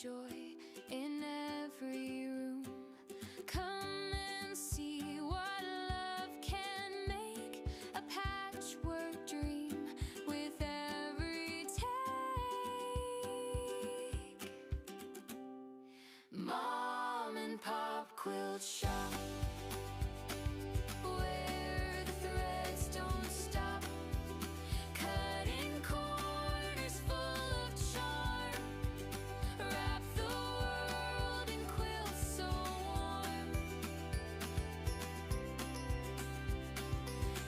joy in every room. Come and see what love can make, a patchwork dream with every take. Mom and Pop Quilt Shop, where the threads don't stop, cutting corners full of charm, wrap the world in quilts so warm.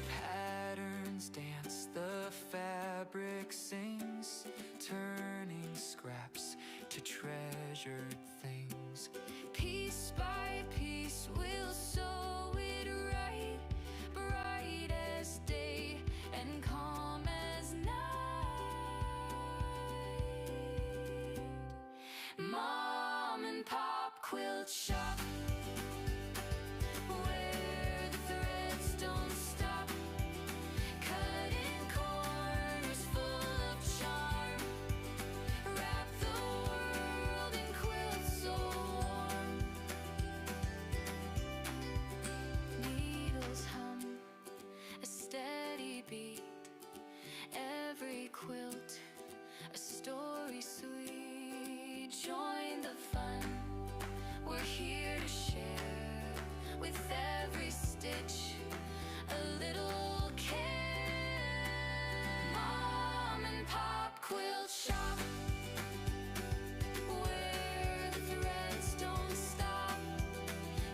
Patterns dance, the fabric sings, turning scraps to treasured things. Piece by piece we'll sew it right, bright as day and calm as night. Mom and Pop Quilt Shop, where the threads don't stop, cutting corners full of charm, wrap the world in quilts so warm. Needles hum a steady beat, every quilt a story sweet. Join the fun, we're here to share, with every stitch a little care. Mom and Pop Quilt Shop, where the threads don't stop,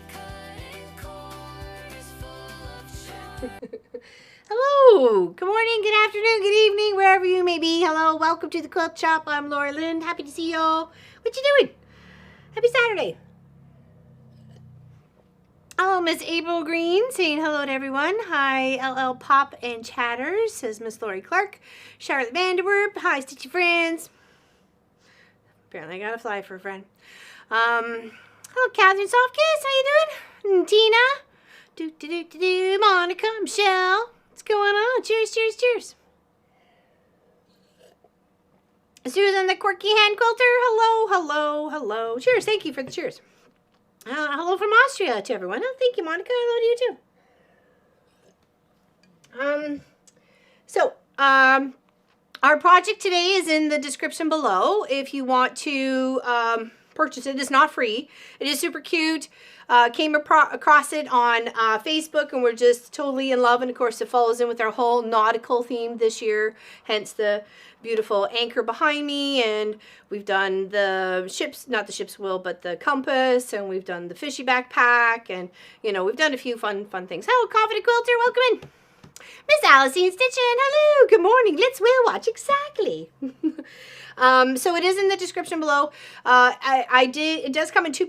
cutting corners full of charm. Hello, good morning, good afternoon, good evening, wherever you may be. Hello, welcome to the Quilt Shop. I'm Laura-Lynn. Happy to see y'all. What you doing? Happy Saturday. Hello, Miss April Green, saying hello to everyone. Hi, LL Pop and Chatters, says Miss Lori Clark. Charlotte Vanderwerp, hi, Stitchy friends. Apparently I got a fly for a friend. Hello, Catherine Softkiss, how you doing? And Tina, Monica, Michelle. What's going on? Cheers, cheers, cheers. Susan the Quirky Hand Quilter. Hello, hello, hello. Cheers. Thank you for the cheers. Hello from Austria to everyone. Oh, thank you, Monica. Hello to you too. Our project today is in the description below. If you want to purchase it, it's not free. It is super cute. Came across it on Facebook, and we're just totally in love. And of course, it follows in with our whole nautical theme this year, hence the beautiful anchor behind me. And we've done the ships, not the ship's wheel, but the compass, and we've done the fishy backpack, and you know, we've done a few fun things. Hello, Confident Quilter, welcome in. Miss Alison Stitchin, hello, good morning. Let's whale watch, exactly. So it is in the description below. It does come in two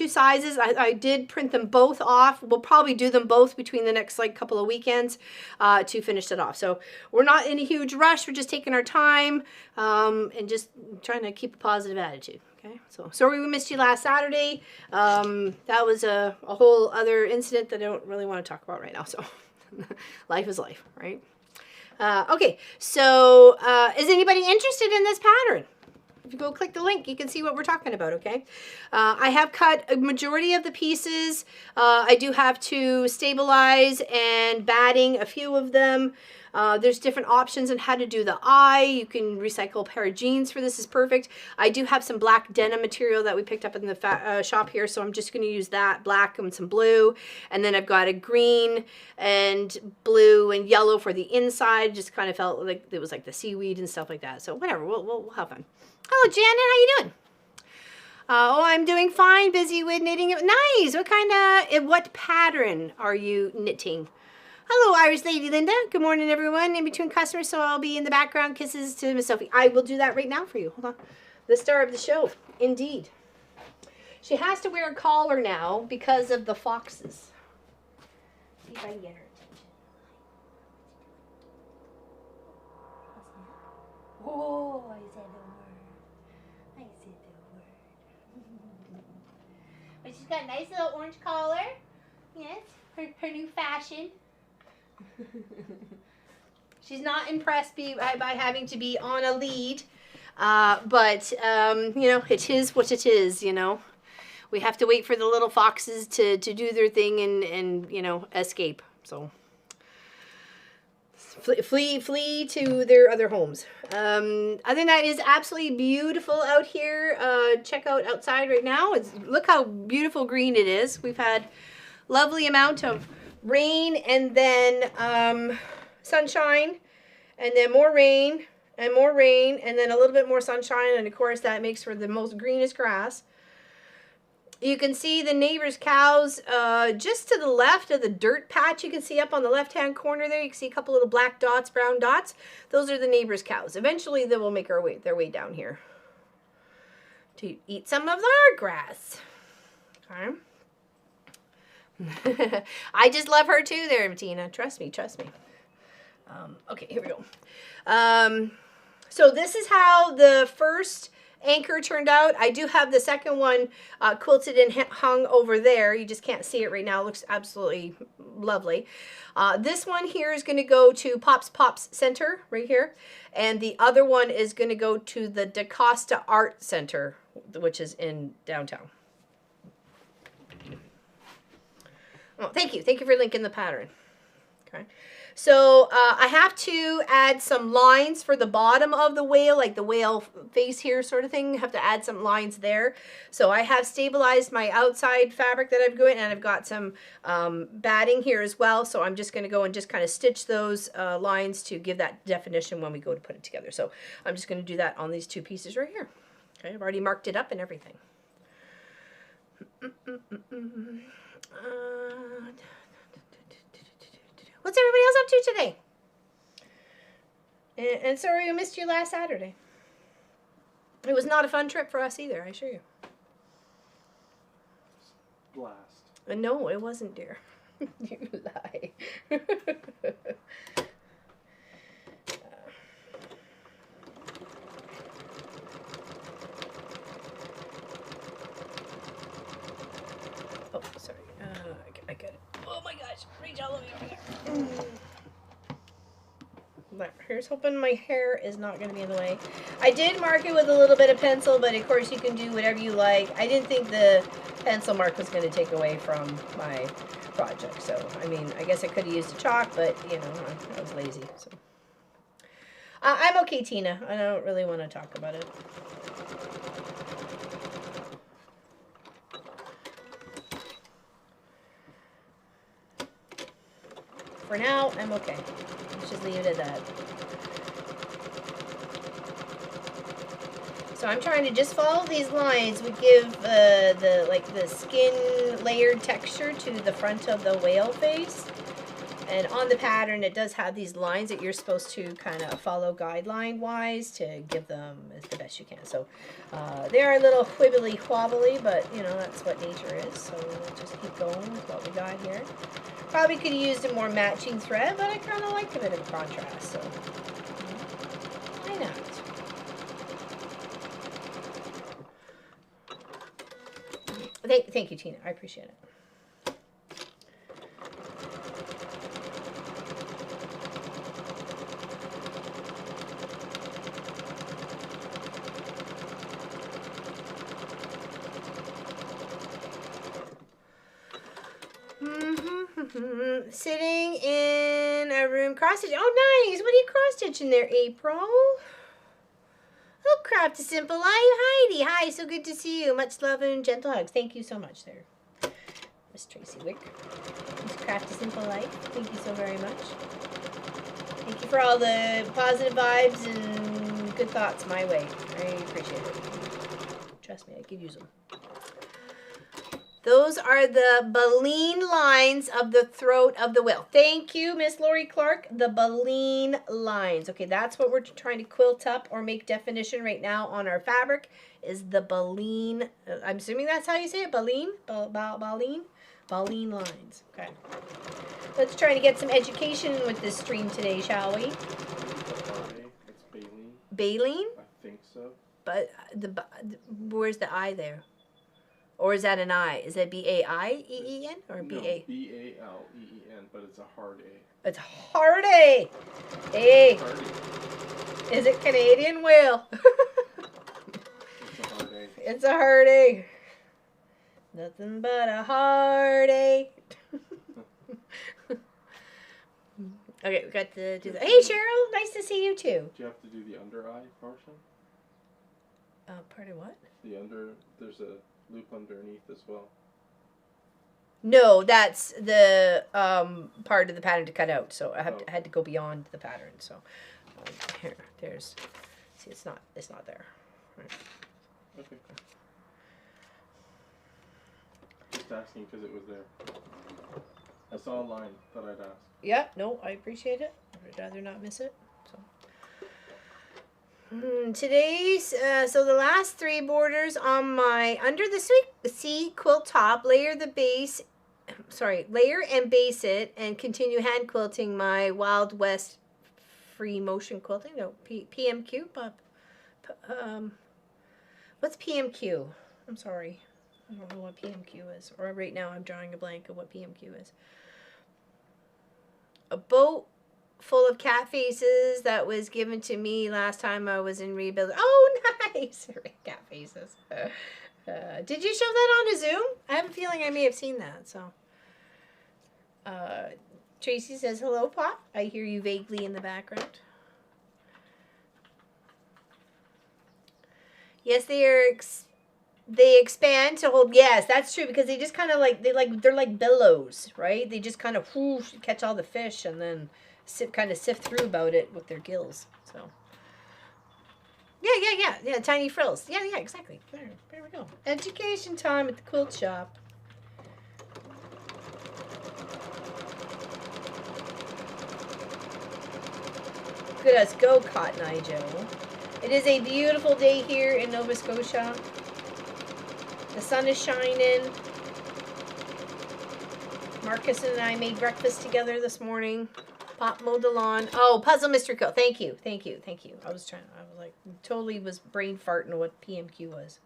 sizes. I did print them both off. We'll probably do them both between the next couple of weekends to finish it off. So we're not in a huge rush. We're just taking our time and just trying to keep a positive attitude. Okay. So sorry we missed you last Saturday. That was a whole other incident that I don't really want to talk about right now. So life is life, right? Okay, so is anybody interested in this pattern? If you go click the link, you can see what we're talking about, okay? I have cut a majority of the pieces. I do have to stabilize and batting a few of them. There's different options on how to do the eye. You can recycle a pair of jeans for this is perfect. I do have some black denim material that we picked up in the shop here, so I'm just going to use that black and some blue. And then I've got a green and blue and yellow for the inside. Just kind of felt like it was like the seaweed and stuff like that. So whatever, we'll have fun. Hello, Janet, how you doing? Oh, I'm doing fine, busy with knitting. Nice. What pattern are you knitting? Hello, Irish Lady Linda. Good morning, everyone. In between customers, so I'll be in the background. Kisses to Miss Sophie. I will do that right now for you. Hold on. The star of the show, indeed. She has to wear a collar now because of the foxes. See if I can get her attention. Oh, I said the word. I said the word. But she's got a nice little orange collar. Yes, her new fashion. She's not impressed by having to be on a lead. But you know, it is what it is, you know. We have to wait for the little foxes to do their thing and you know, escape. So flee to their other homes. Other than that, it is absolutely beautiful out here. Check out outside right now. Look how beautiful green it is. We've had lovely amount of rain and then sunshine and then more rain and more rain and then a little bit more sunshine, and of course that makes for the most greenest grass. You can see the neighbor's cows just to the left of the dirt patch. You can see up on the left-hand corner there. You can see a couple little black dots, brown dots. Those are the neighbor's cows. Eventually, they will make their way down here to eat some of our grass. Okay. I just love her too there, Tina. Trust me, trust me. Okay, here we go. So this is how the first anchor turned out. I do have the second one quilted and hung over there. You just can't see it right now. It looks absolutely lovely. This one here is going to go to Pop's Center right here. And the other one is going to go to the DaCosta Art Center, which is in downtown. Oh, thank you. Thank you for linking the pattern. Okay. So I have to add some lines for the bottom of the whale, like the whale face here sort of thing. I have to add some lines there. So I have stabilized my outside fabric that I'm doing, and I've got some batting here as well. So I'm just going to go and just kind of stitch those lines to give that definition when we go to put it together. So I'm just going to do that on these two pieces right here. Okay, I've already marked it up and everything. What's everybody else up to today? And sorry I missed you last Saturday. It was not a fun trip for us either, I assure you. Blast. No, it wasn't, dear. You lie. Oh, sorry. I got it. Oh my gosh. Reach all the way over there. There. Here's hoping my hair is not going to be in the way. I did mark it with a little bit of pencil, but of course you can do whatever you like. I didn't think the pencil mark was going to take away from my project. So, I mean, I guess I could have used a chalk, but, you know, I was lazy. So, I'm okay, Tina. I don't really want to talk about it. For now, I'm okay. Let's just leave it at that. So I'm trying to just follow these lines. We give the skin layered texture to the front of the whale face. And on the pattern, it does have these lines that you're supposed to kind of follow guideline-wise to give them as the best you can. So they are a little wibbly-wobbly, but, you know, that's what nature is. So we'll just keep going with what we got here. Probably could have used a more matching thread, but I kind of like a bit of contrast, so why not? Thank you, Tina. I appreciate it. Sitting in a room cross-stitch. Oh, nice. What are you cross-stitching there, April? Oh, Craft a Simple Life. Heidi. Hi, so good to see you. Much love and gentle hugs. Thank you so much there, Miss Tracy Wick. Miss Craft a Simple Life. Thank you so very much. Thank you for all the positive vibes and good thoughts my way. I appreciate it. Trust me, I could use them. Those are the baleen lines of the throat of the whale. Thank you, Miss Lori Clark. The baleen lines. Okay, that's what we're trying to quilt up or make definition right now on our fabric is the baleen. I'm assuming that's how you say it, baleen? Baleen? Baleen lines. Okay. Let's try to get some education with this stream today, shall we? It's baleen. Baleen? I think so. But where's the I there? Or is that an I? Is it B-A-I-E-E-N or B-A? No, B-A-L-E-E-N, but it's a hard A. It's hard A. A. Hard A. Is it Canadian whale? It's a heartache. Nothing but a heartache. Okay, we got to do that. Hey, Cheryl, nice to see you too. Do you have to do the under eye portion? Part of what? There's a loop underneath as well. No, that's the part of the pattern to cut out. So I had to go beyond the pattern. So there's. See, it's not there. Right. Okay. Just asking because it was there. I saw a line that I'd ask. Yeah, no, I appreciate it. I'd rather not miss it. So today's so the last 3 borders on my Under the Sea quilt top, layer and base it and continue hand quilting my Wild West free motion quilting. No, PMQ. What's PMQ? I'm sorry. I don't know what PMQ is. Or right now I'm drawing a blank of what PMQ is. A boat full of cat faces that was given to me last time I was in rebuild. Oh, nice! Cat faces. Did you show that on a Zoom? I have a feeling I may have seen that. So, Tracy says, hello, Pop. I hear you vaguely in the background. Yes, they expand to hold. Yes, that's true, because they just kind of they're like billows, right? They just kind of catch all the fish and then kind of sift through about it with their gills. So yeah, tiny frills. Yeah, exactly. There we go. Education time at the quilt shop. Look at us go, Cotton Eye Joe. It is a beautiful day here in Nova Scotia. The sun is shining. Marcus and I made breakfast together this morning. Pop mowed the lawn. Oh, Puzzle Mystery Quilt. Thank you. I was like, totally was brain farting what PMQ was.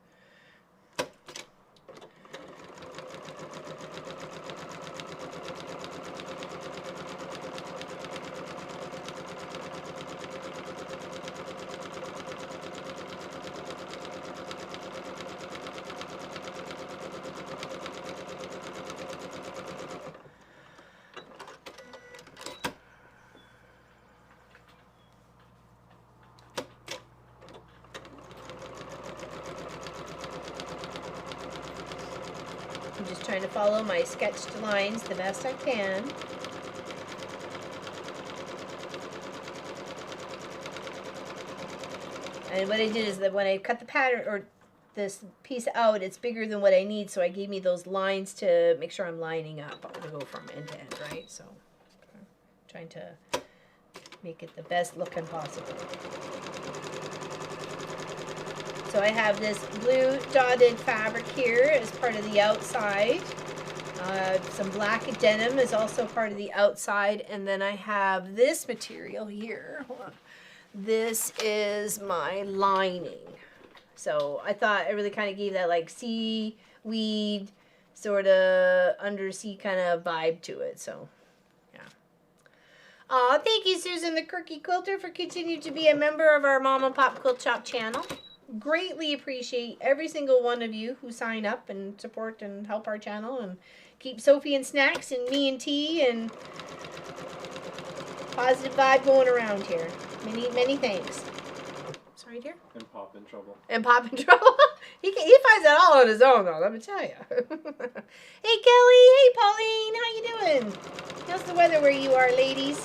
I'm just trying to follow my sketched lines the best I can. And what I did is that when I cut the pattern or this piece out, it's bigger than what I need, so I gave me those lines to make sure I'm lining up to go from end to end, right? So I'm trying to make it the best looking possible. So I have this blue dotted fabric here as part of the outside. Some black denim is also part of the outside. And then I have this material here. Hold on. This is my lining. So I thought I really kind of gave that like seaweed, sort of undersea kind of vibe to it. So yeah. Aw, thank you, Susan the Quirky Quilter, for continuing to be a member of our Mom and Pop Quilt Shop channel. Greatly appreciate every single one of you who sign up and support and help our channel and keep Sophie and Snacks and me and Tea and positive vibe going around here. Many thanks. Sorry, dear. And Pop in trouble. And Pop in trouble. He finds that all on his own, though. Let me tell you. Hey, Kelly. Hey, Pauline. How you doing? How's the weather where you are, ladies?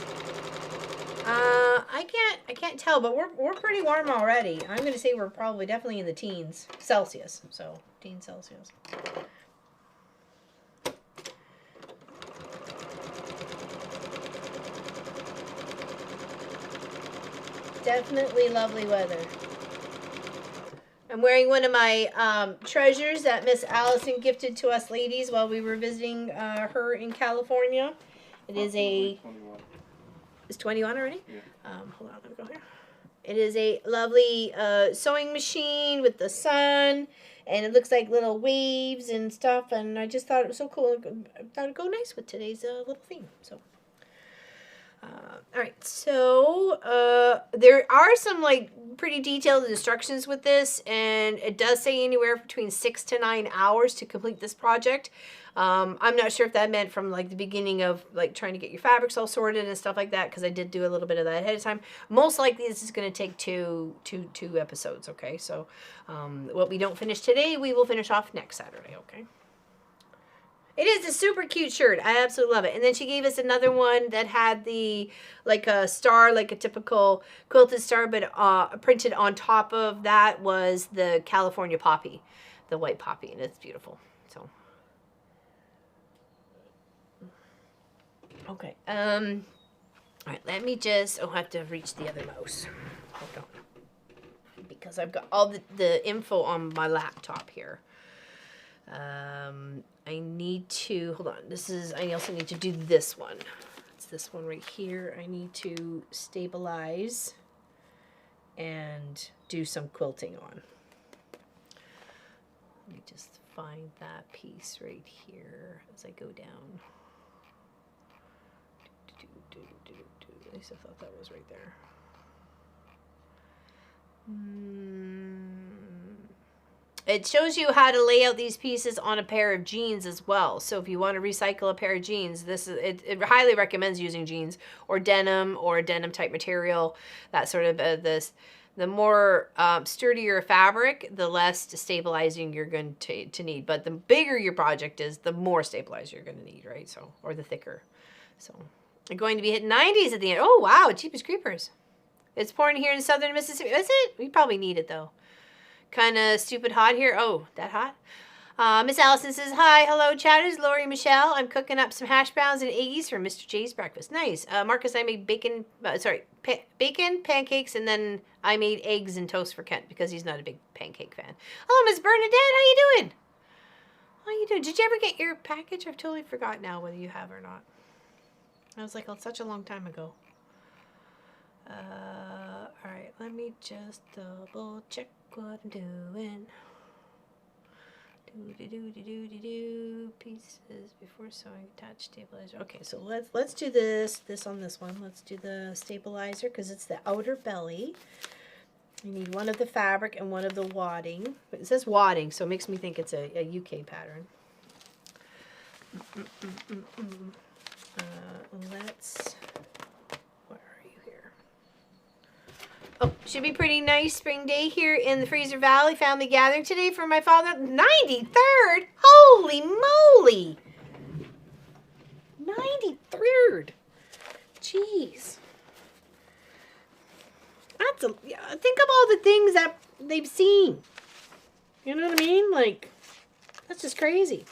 I can't tell, but we're pretty warm already. I'm gonna say we're probably definitely in the teens Celsius. So teens Celsius. Definitely lovely weather. I'm wearing one of my treasures that Miss Allison gifted to us ladies while we were visiting her in California. It is a... 21. It's 21 already? Yeah. Hold on, let me go here. It is a lovely sewing machine with the sun, and it looks like little waves and stuff, and I just thought it was so cool. I thought it'd go nice with today's little theme. So, All right, so there are some like pretty detailed instructions with this, and it does say anywhere between 6 to 9 hours to complete this project. I'm not sure if that meant from like the beginning of like trying to get your fabrics all sorted and stuff like that, because I did do a little bit of that ahead of time. Most likely this is going to take two episodes, okay? So what we don't finish today, we will finish off next Saturday, okay? It is a super cute shirt. I absolutely love it. And then she gave us another one that had the, like a star, like a typical quilted star, but printed on top of that was the California poppy, the white poppy, and it's beautiful. So, okay. All right, let me just, I have to reach the other mouse. Hold on. Because I've got all the info on my laptop here. I need to, hold on, I also need to do this one. It's this one right here. I need to stabilize and do some quilting on. Let me just find that piece right here as I go down. At least I thought that was right there. It shows you how to lay out these pieces on a pair of jeans as well. So if you want to recycle a pair of jeans, it highly recommends using jeans or denim type material. That sort of the more sturdier fabric, the less stabilizing you're going to need. But the bigger your project is, the more stabilizer you're going to need, right? So, or the thicker. So I'm going to be hitting 90s at the end. Oh wow, Jeepers Creepers! It's pouring here in southern Mississippi. Is it? We probably need it though. Kind of stupid hot here. Oh, that hot? Miss Allison says, hi, hello, chatters. Lori Michelle. I'm cooking up some hash browns and eggies for Mr. J's breakfast. Nice. Marcus and I made bacon, pancakes, and then I made eggs and toast for Kent because he's not a big pancake fan. Hello, Miss Bernadette. How you doing? How you doing? Did you ever get your package? I've totally forgot now whether you have or not. I was like, oh, such a long time ago. All right, let me just double check what I'm doing. Do pieces before sewing, attach stabilizer. Okay, so let's do this on this one. Let's do the stabilizer because it's the outer belly. You need one of the fabric and one of the wadding. It says wadding, so it makes me think it's a UK pattern. Let's. Oh, should be pretty nice spring day here in the Fraser Valley. Family gathering today for my father. 93rd? Holy moly! 93rd. Jeez. That's think of all the things that they've seen. You know what I mean? Like, that's just crazy.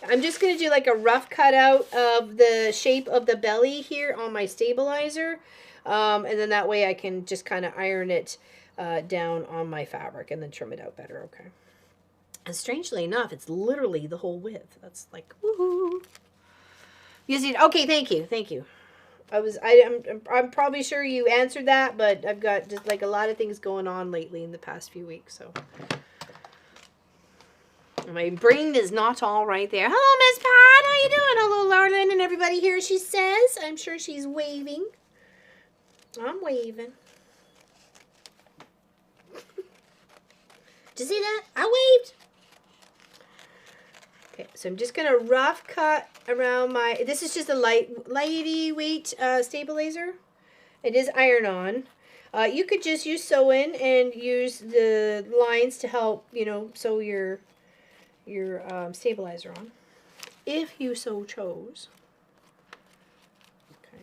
I'm just going to do like a rough cutout of the shape of the belly here on my stabilizer. And then that way I can just kind of iron it down on my fabric and then trim it out better, okay? And strangely enough, it's literally the whole width. That's like, woohoo. You see, okay, thank you. I'm probably sure you answered that, but I've got just like a lot of things going on lately in the past few weeks, so. My brain is not all right there. Hello, Miss Pat, how you doing? Hello, Laura-Lynn and everybody here, she says. I'm sure she's waving. I'm waving. Did you see that? I waved. Okay, so I'm just going to rough cut around my... This is just a lightweight stabilizer. It is iron-on. You could just use sew-in and use the lines to help, you know, sew your stabilizer on, if you so chose.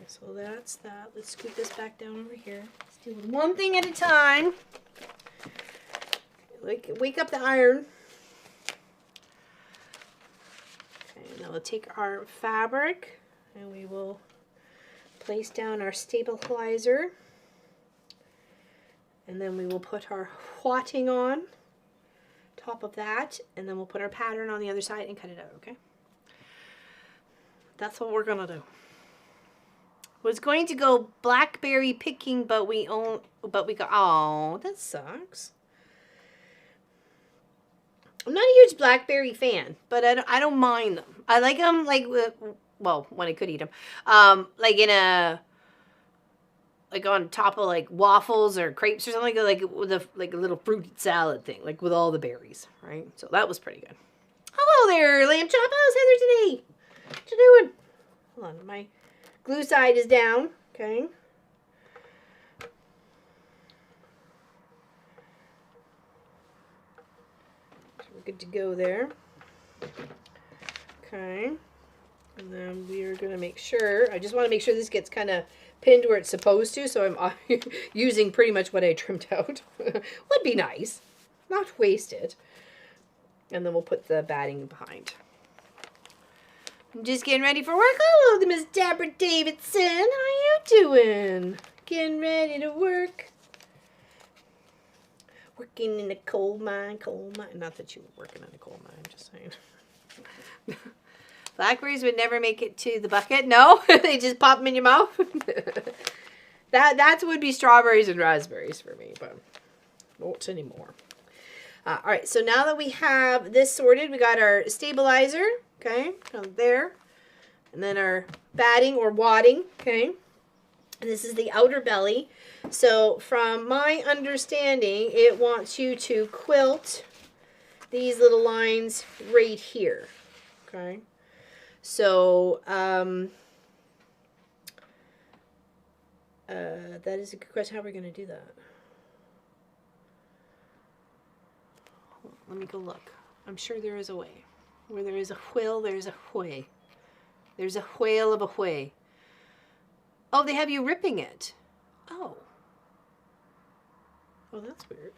So that's that. Let's scoot this back down over here. Let's do one thing at a time. Like, wake up the iron. Okay, now we'll take our fabric and we will place down our stabilizer. And then we will put our wadding on top of that. And then we'll put our pattern on the other side and cut it out, okay? That's what we're gonna do. Was going to go blackberry picking, but we got, oh, that sucks. I'm not a huge blackberry fan, but I don't mind them. I like them like, well, when I could eat them, like in a like on top of like waffles or crepes or something, like with a little fruit salad thing, like with all the berries, right? So that was pretty good. Hello there, lamb chop. How's Heather today? What you doing? Hold on, my glue side is down. Okay. We're good to go there. Okay. And then we are going to make sure, I just want to make sure this gets kind of pinned where it's supposed to, so I'm using pretty much what I trimmed out. Would be nice. Not wasted. And then we'll put the batting behind. I'm just getting ready for work. Hello, Miss Deborah Davidson. How you doing? Getting ready to work. Working in a coal mine. Not that you were working in a coal mine, I'm just saying. Blackberries would never make it to the bucket. No, they just pop them in your mouth. That would be strawberries and raspberries for me, but not anymore. All right, so now that we have this sorted, we got our stabilizer, okay, there, and then our batting or wadding, okay. And this is the outer belly. So from my understanding, it wants you to quilt these little lines right here, okay. So, that is a good question. How are we going to do that? Let me go look. I'm sure there is a way. Where there is a whale, there's a way. There's a whale of a way. Oh, they have you ripping it. Oh. Oh, that's weird.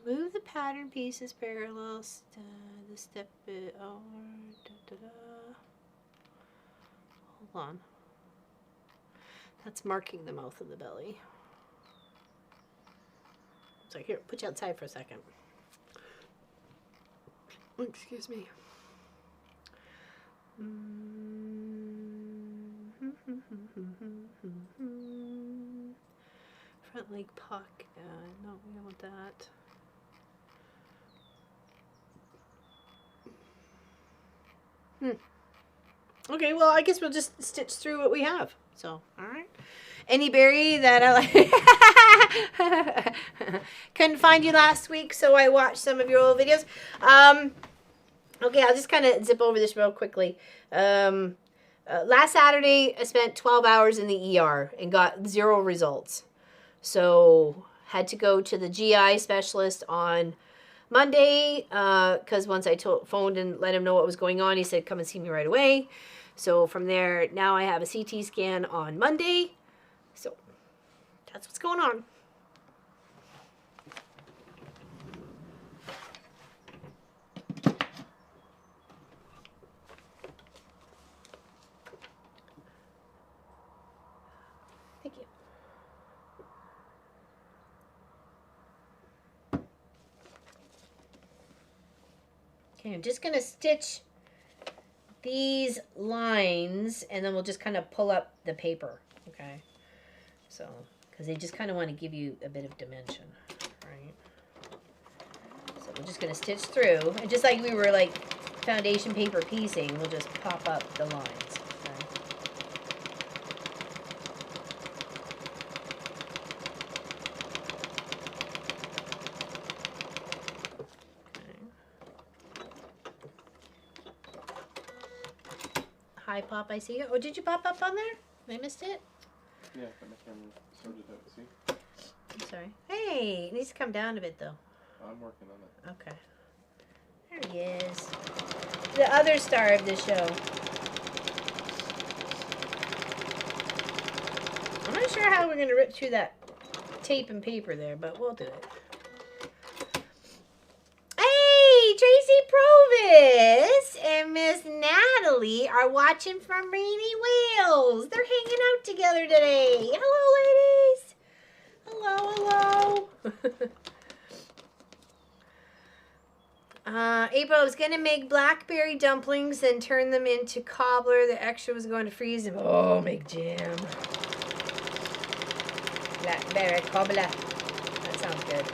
Move the pattern pieces parallel. The step bit. Oh, hold on. That's marking the mouth of the belly. So here, put you outside for a second. Excuse me. Front leg pocket. No, we don't want that. Okay, well, I guess we'll just stitch through what we have. So, all right. Any berry that I like. Couldn't find you last week, so I watched some of your old videos. Okay, I'll just kind of zip over this real quickly. Last Saturday, I spent 12 hours in the ER and got 0 results. So, had to go to the GI specialist on Monday, because once I phoned and let him know what was going on, he said, come and see me right away. So from there, now I have a CT scan on Monday. So that's what's going on. Thank you. Okay, I'm just going to stitch these lines and then we'll just kind of pull up the paper, okay? So, because they just kind of want to give you a bit of dimension, right? So we're just going to stitch through, and just like we were like foundation paper piecing, we'll just pop up the lines, okay? Hi, Pop, I see you. Oh, did you pop up on there? I missed it? Yeah, got my camera sorted out, see? I'm sorry. Hey, it needs to come down a bit, though. I'm working on it. Okay. There he is. The other star of the show. I'm not sure how we're going to rip through that tape and paper there, but we'll do it. Hey, Tracy Provis and Miss Natalie are watching from Rainy Wales. They're hanging out together today. Hello, ladies. Hello, hello. April was going to make blackberry dumplings and turn them into cobbler. The extra was going to freeze them. Oh, make jam. Blackberry cobbler. That sounds good.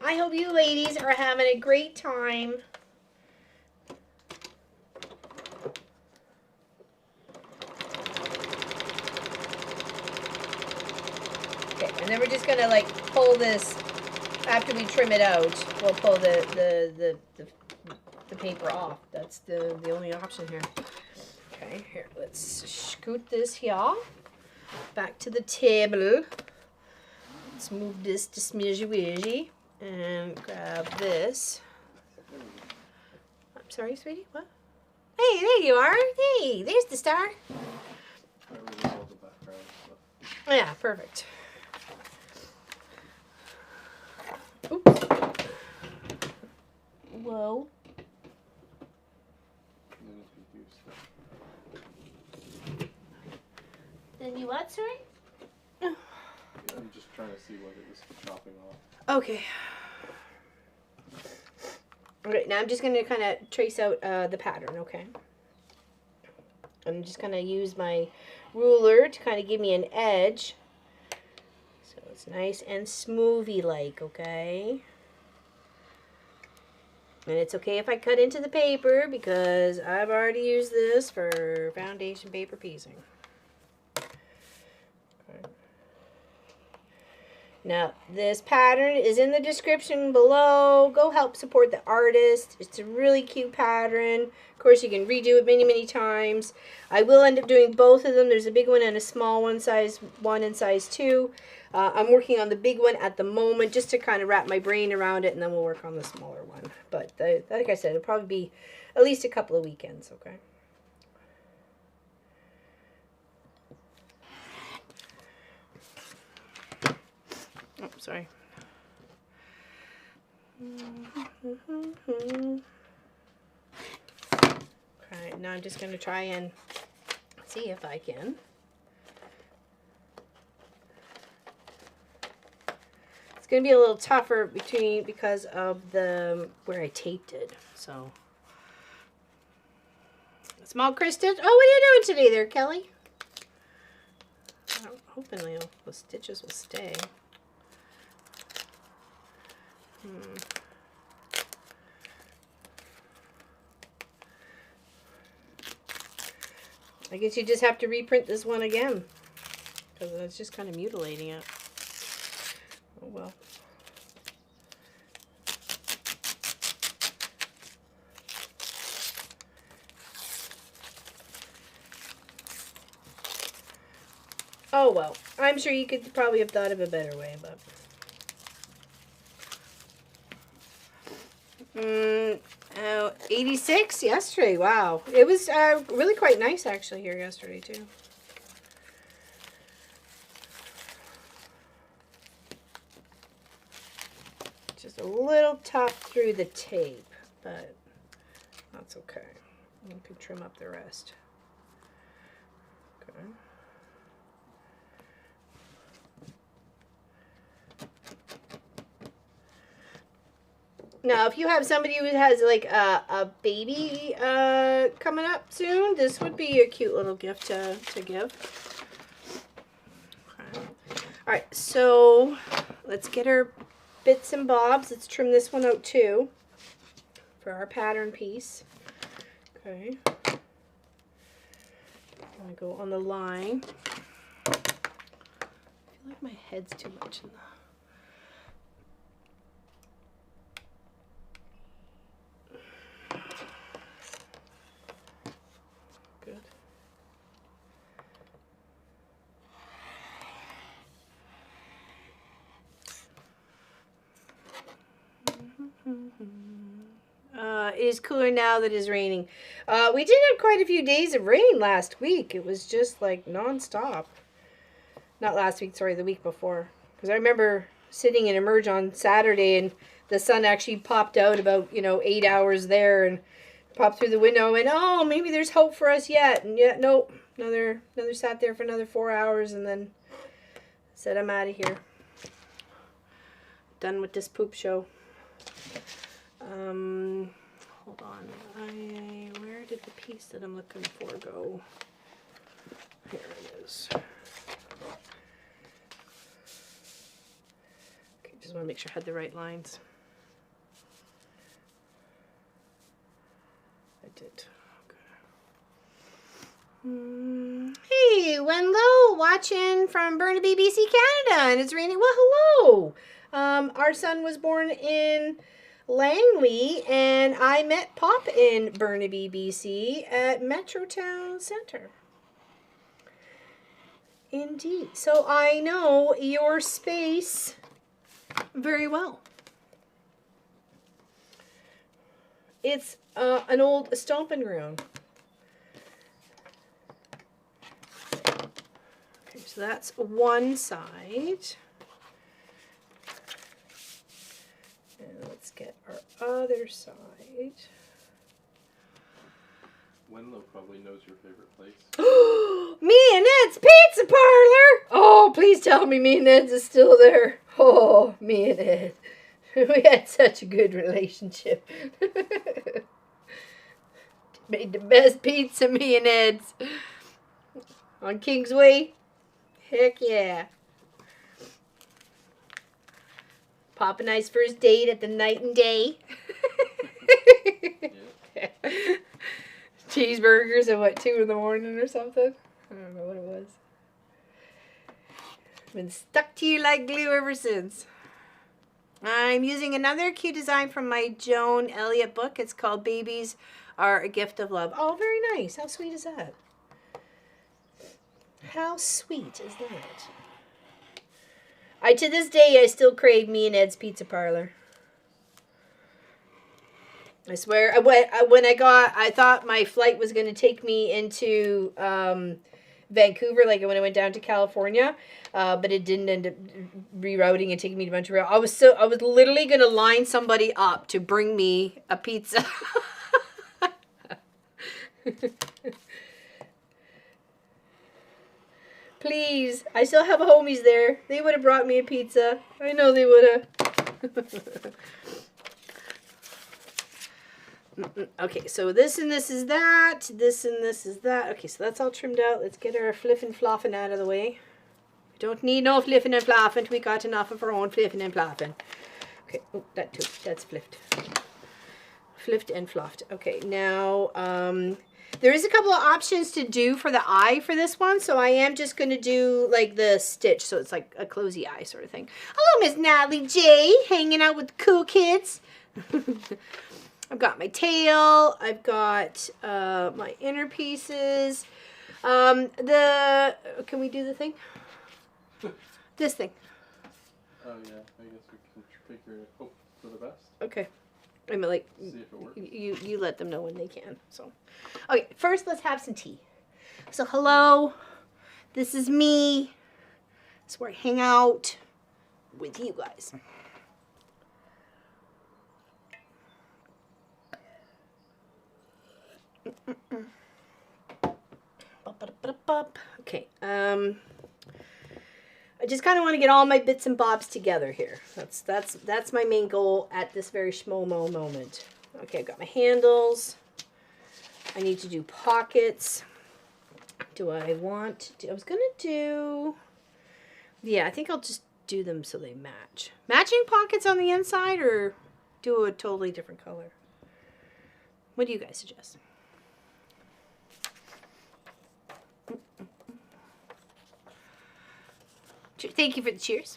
I hope you ladies are having a great time And then we're just gonna like pull this after we trim it out. We'll pull the paper off. That's the only option here. Okay, here, let's scoot this here back to the table. Let's move this to smidgy widgy and grab this. I'm sorry, sweetie, what? Hey, there you are. Hey, there's the star. I really love the background stuff. Yeah, perfect. Oops. Whoa. And then if you do stuff. Then you what, sorry? I'm just trying to see what it was chopping off. Okay. Okay, now I'm just going to kind of trace out the pattern, okay? I'm just going to use my ruler to kind of give me an edge. So it's nice and smoothy like, okay? And it's okay if I cut into the paper because I've already used this for foundation paper piecing. Now, this pattern is in the description below. Go help support the artist. It's a really cute pattern. Of course, you can redo it many, many times. I will end up doing both of them. There's a big one and a small one, size 1 and size 2. I'm working on the big one at the moment just to kind of wrap my brain around it, and then we'll work on the smaller one. But like I said, it'll probably be at least a couple of weekends, okay? Oh, sorry. Okay, now I'm just going to try and see if I can. It's going to be a little tougher because of where I taped it. So, small Kristen. Oh, what are you doing today there, Kelly? I'm hoping the stitches will stay. I guess you just have to reprint this one again because it's just kind of mutilating it. Oh well. Oh well. I'm sure you could probably have thought of a better way, but 86 yesterday. Wow. It was really quite nice actually here yesterday too. Just a little tough through the tape, but that's okay. You can trim up the rest. Okay. Now, if you have somebody who has like a baby coming up soon, this would be a cute little gift to give. Okay. All right, so let's get our bits and bobs. Let's trim this one out too for our pattern piece. Okay. I'm gonna go on the line. I feel like my head's too much in the... It is cooler now that it's raining. We did have quite a few days of rain last week. It was just like non-stop. Not last week, sorry, the week before. Because I remember sitting in Emerge on Saturday and the sun actually popped out about, 8 hours there and popped through the window and, oh, maybe there's hope for us yet. And yet, nope. Another sat there for another 4 hours and then said, I'm out of here. Done with this poop show. Hold on. Where did the piece that I'm looking for go? Here it is. Okay, just want to make sure I had the right lines. I did. Okay. Hey, Wenlo, watching from Burnaby, BC, Canada, and it's raining. Well, hello. Our son was born in Langley, and I met Pop in Burnaby, BC at Metrotown Center. Indeed. So I know your space very well. It's an old stomping ground. Okay, so that's one side. And let's get our other side. Wenlo probably knows your favorite place. Me and Ed's Pizza Parlor! Oh, please tell me and Ed's is still there. Oh, me and Ed. We had such a good relationship. Made the best pizza, me and Ed's. On Kingsway. Heck yeah. Pop and I's first date at the Night and Day. Yeah. Cheeseburgers at what, 2 in the morning or something? I don't know what it was. Been stuck to you like glue ever since. I'm using another cute design from my Joan Elliott book. It's called Babies Are a Gift of Love. Oh, very nice. How sweet is that? How sweet is that? To this day, I still crave me and Ed's Pizza Parlor. I swear, I thought my flight was going to take me into Vancouver, like when I went down to California, but it didn't end up rerouting and taking me to Montreal. I was literally going to line somebody up to bring me a pizza. Please, I still have homies there. They would have brought me a pizza. I know they would have. Okay, so this and this is that. This and this is that. Okay, so that's all trimmed out. Let's get our fliffin' floffin' out of the way. We don't need no fliffin' and floffin'. We got enough of our own fliffin' and floffin'. Okay, oh, that too. That's flipped. Flipped and floffed. Okay, now, there is a couple of options to do for the eye for this one. So I am just going to do like the stitch. So it's like a closey eye sort of thing. Hello, Miss Natalie J. Hanging out with the cool kids. I've got my tail. I've got my inner pieces. Can we do the thing? This thing. Oh yeah, I guess we can figure it. Hope for the best. Okay. I'm like, See if it works. you let them know when they can. So, okay. First, let's have some tea. So, hello. This is me. This is where I hang out with you guys. Okay, I just kind of want to get all my bits and bobs together here. That's my main goal at this very schmo moment. Okay, I've got my handles. I need to do pockets. Do I want to? I was gonna do. Yeah, I think I'll just do them so they match. Matching pockets on the inside, or do a totally different color. What do you guys suggest? Thank you for the cheers.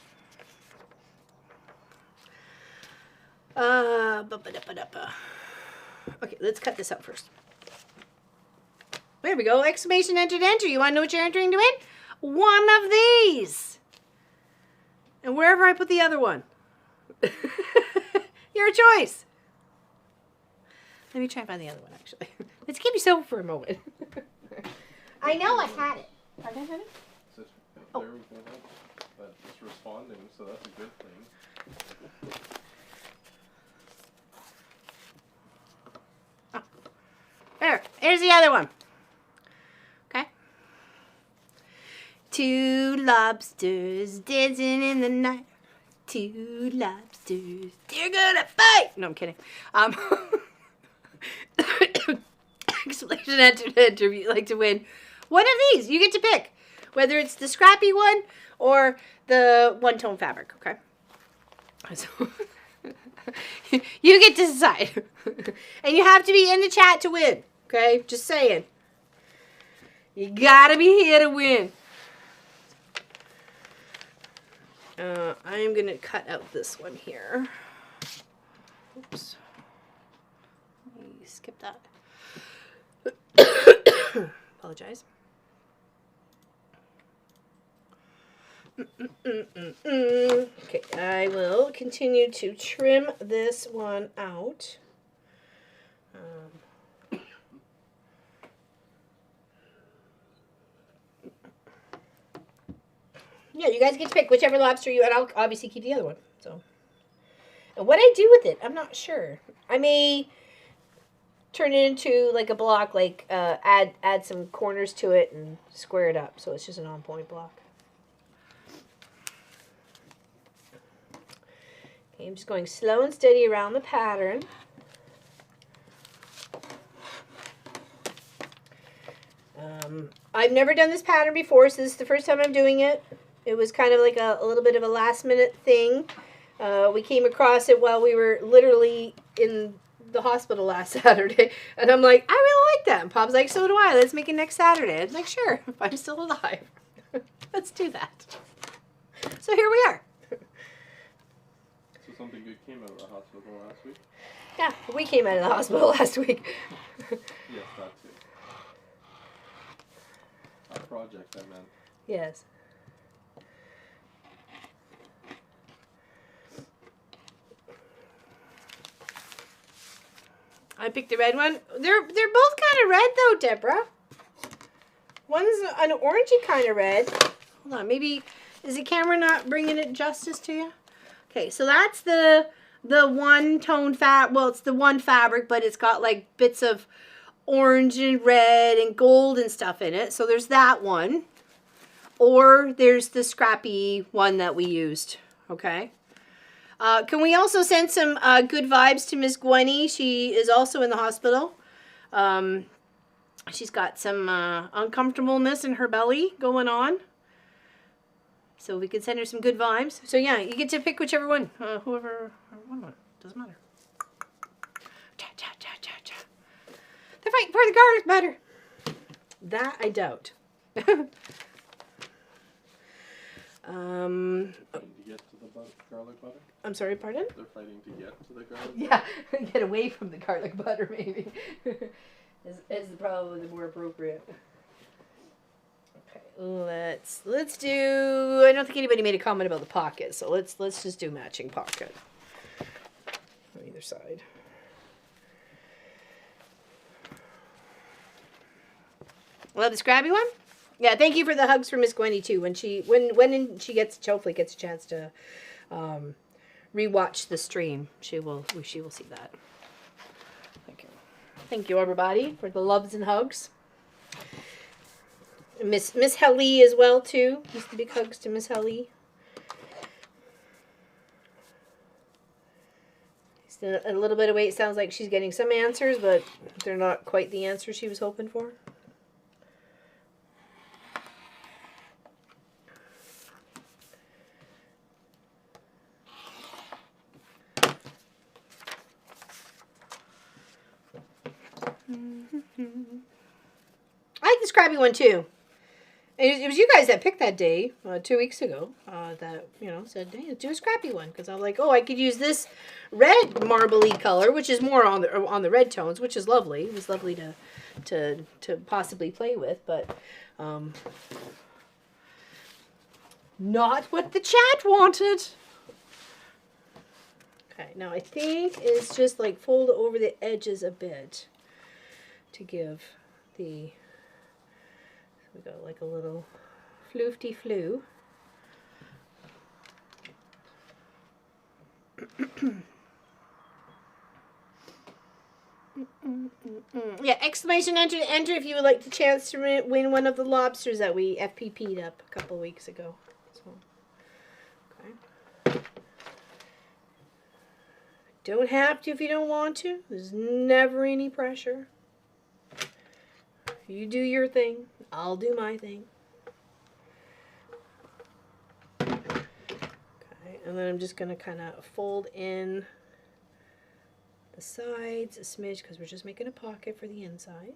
Okay, let's cut this up first. There we go. Exclamation enter to enter. You want to know what you're entering to win? One of these. And wherever I put the other one. Your choice. Let me try and find the other one, actually. Let's keep you sober for a moment. I know I had it. Pardon, honey? There we go. It's responding, so that's a good thing. Oh. There's the other one. Okay. 2 lobsters dancing in the night. 2 lobsters, they're gonna fight. No, I'm kidding. Exclamation enter if you'd like to win one of these. You get to pick whether it's the scrappy one or the one-tone fabric, okay? So, you get to decide. And you have to be in the chat to win, okay? Just saying. You gotta be here to win. I'm going to cut out this one here. Oops. Let me skip that. Apologize. Okay, I will continue to trim this one out. Yeah, you guys get to pick whichever lobster you, and I'll obviously keep the other one. So, and what I do with it, I'm not sure. I may turn it into like a block, like add some corners to it and square it up, so it's just an on-point block. Okay, I'm just going slow and steady around the pattern. I've never done this pattern before, so this is the first time I'm doing it. It was kind of like a little bit of a last minute thing. We came across it while we were literally in the hospital last Saturday. And I'm like, I really like that. And Pop's like, so do I. Let's make it next Saturday. I'm like, sure, if I'm still alive. Let's do that. So here we are. So something good came out of the hospital last week? Yeah, we came out of the hospital last week. Yes, that too. Our project, I meant. Yes. I picked the red one. They're both kind of red though, Deborah. One's an orangey kind of red. Hold on, maybe is the camera not bringing it justice to you? Okay, so that's the one tone well, it's the one fabric, but it's got like bits of orange and red and gold and stuff in it. So there's that one. Or there's the scrappy one that we used. Okay. Can we also send some good vibes to Miss Gwenny? She is also in the hospital. She's got some uncomfortableness in her belly going on. So we could send her some good vibes. So yeah, you get to pick whichever one. Whoever one. Doesn't matter. Cha, cha, cha, cha, cha. They're fighting for the garlic butter. That I doubt. Fighting to get to the garlic butter? I'm sorry, pardon? They're fighting to get to the garlic Yeah, butter? get away from the garlic butter, maybe. is probably the more appropriate. Okay, let's do. I don't think anybody made a comment about the pocket, so let's just do matching pocket on either side. Love the scrabby one. Yeah, thank you for the hugs for Miss Gwenny too. When she hopefully gets a chance to rewatch the stream, she will see that. Thank you everybody for the loves and hugs. Miss Helly as well too. Just the big hugs to Miss Helly. Still a little bit away. It sounds like she's getting some answers, but they're not quite the answers she was hoping for. I like the scrappy one too. It was you guys that picked that day 2 weeks ago. That said, "Hey, let's do a scrappy one," because I was like, "Oh, I could use this red marbly color, which is more on the red tones, which is lovely. It was lovely to possibly play with, but not what the chat wanted." Okay, now I think it's just like fold over the edges a bit to give the. We got like a little floofty flu. Yeah, exclamation enter if you would like the chance to win one of the lobsters that we FPP'd up a couple weeks ago. So, okay. Don't have to if you don't want to. There's never any pressure. You do your thing. I'll do my thing. Okay, and then I'm just going to kind of fold in the sides a smidge because we're just making a pocket for the inside.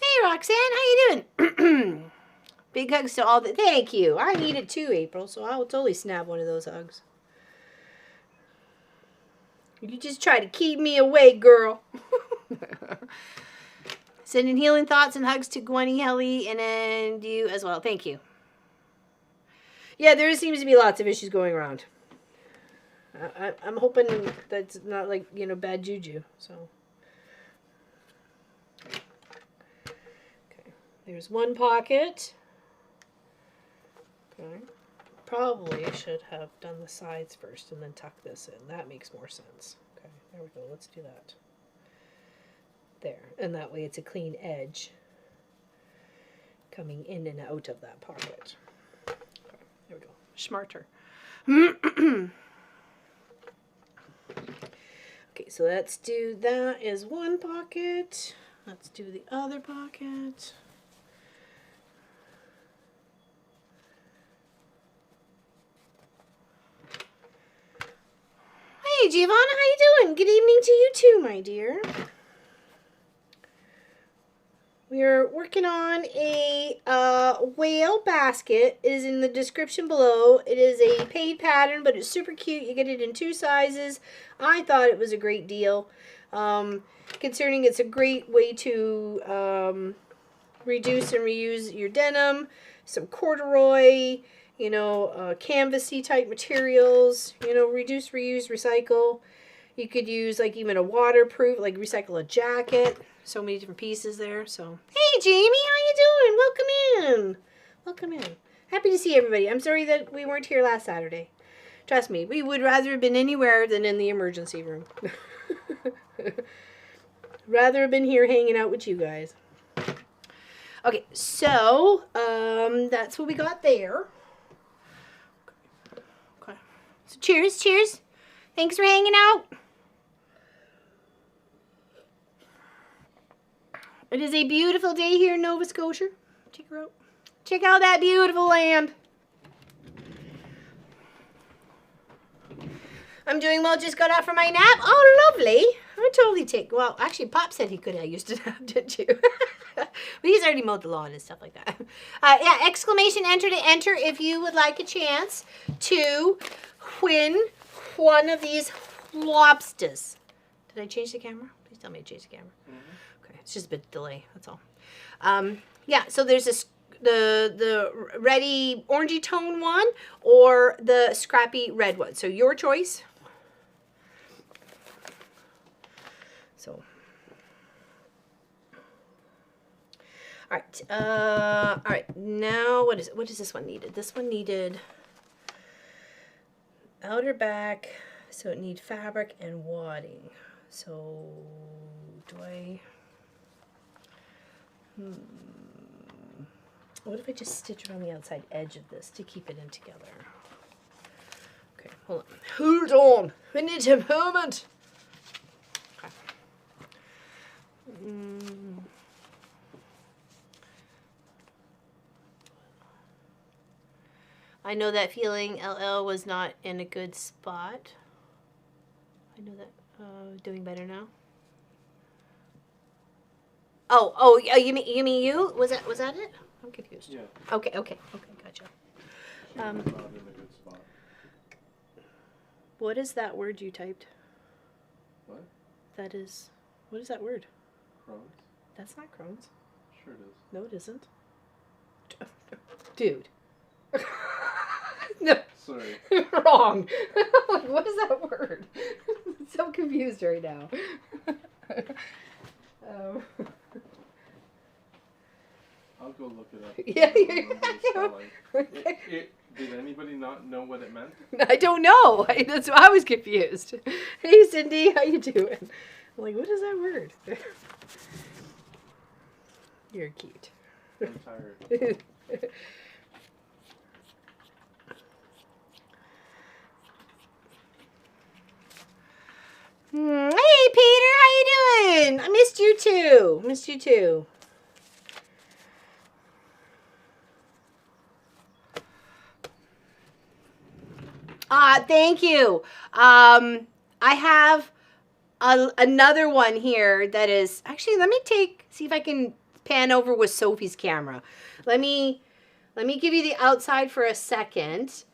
Hey Roxanne, how you doing? Big hugs to all the... Thank you. I need it too, April, so I'll totally snap one of those hugs. You just try to keep me away, girl. Sending healing thoughts and hugs to Gwenny, Helly, and you as well. Thank you. Yeah, there seems to be lots of issues going around. I'm hoping that's not like, you know, bad juju, so... Okay, there's one pocket. Okay. Probably should have done the sides first and then tuck this in. That makes more sense. Okay, there we go. Let's do that. There. And that way it's a clean edge coming in and out of that pocket. Okay, there we go. Smarter. Okay, so let's do that as one pocket. Let's do the other pocket. Hey, Giovanna, how you doing? Good evening to you too, my dear. We're working on a whale basket. It is in the description below. It is a paid pattern, but it's super cute. You get it in 2 sizes. I thought it was a great deal. Concerning it's a great way to reduce and reuse your denim, some corduroy, you know, canvasy type materials, you know, reduce, reuse, recycle. You could use like even a waterproof, like recycle a jacket. So many different pieces there. So, hey Jamie, how you doing? Welcome in. Welcome in. Happy to see everybody. I'm sorry that we weren't here last Saturday. Trust me, we would rather have been anywhere than in the emergency room. Rather have been here hanging out with you guys. Okay, so that's what we got there. Okay. So cheers, cheers. Thanks for hanging out. It is a beautiful day here in Nova Scotia. Check her out. Check out that beautiful land. I'm doing well. Just got out from my nap. Oh, lovely. I totally take... Well, actually, Pop said he could have used a nap, didn't you? But he's already mowed the lawn and stuff like that. Yeah, exclamation enter to enter if you would like a chance to win one of these lobsters. Did I change the camera? Please tell me I changed the camera. Okay, it's just a bit of delay, that's all. Yeah, so there's this the ready orangey tone one or the scrappy red one. So your choice. So, all right. Now, what is this one needed? This one needed outer back, so it needs fabric and wadding. So, do I? What if I just stitch around the outside edge of this to keep it in together? Okay, hold on. Hold on. We need a moment. Okay. I know that feeling. LL was not in a good spot. I know that. Doing better now. Oh, you mean you? Was that it? I'm confused. Yeah. Okay, gotcha. Not in a good spot. What is that word you typed? What? That is, what is that word? Crohn's? That's not Crohn's. Sure it is. No, it isn't. Dude. No. Sorry. Wrong. Like, what is that word? I'm so confused right now. I'll go look it up. Yeah. Did anybody not know what it meant? I don't know. That's why I was confused. Hey, Cindy, how you doing? I'm like, what is that word? You're cute. I'm tired. Hey, Peter, how you doing? I missed you too. Thank you. I have another one here that is, actually, let me see if I can pan over with Sophie's camera. Let me Let me give you the outside for a second.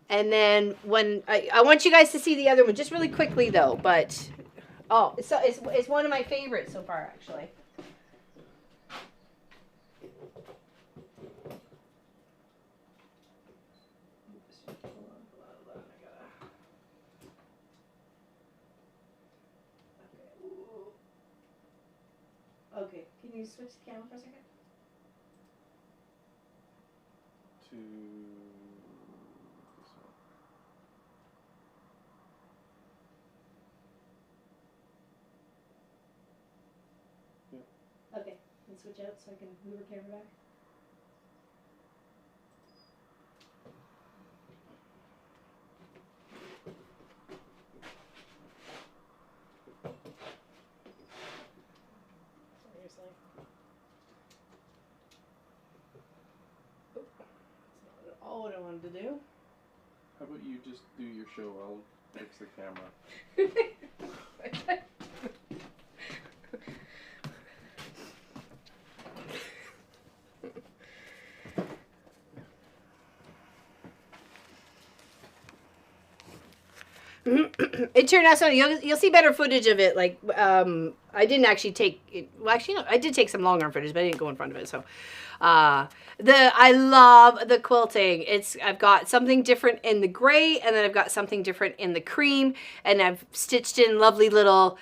And then when I want you guys to see the other one just really quickly though, but oh, it's one of my favorites so far actually. Okay, can you switch the camera for a second? To this one. Okay, and switch out so I can move her camera back. Seriously. Oop. That's not at all what I wanted to do. How about you just do your show? I'll fix the camera. It turned out so you'll see better footage of it. Like I didn't actually take it. Well, actually, no, I did take some longer footage, but I didn't go in front of it. So, I love the quilting. I've got something different in the gray, and then I've got something different in the cream, and I've stitched in lovely little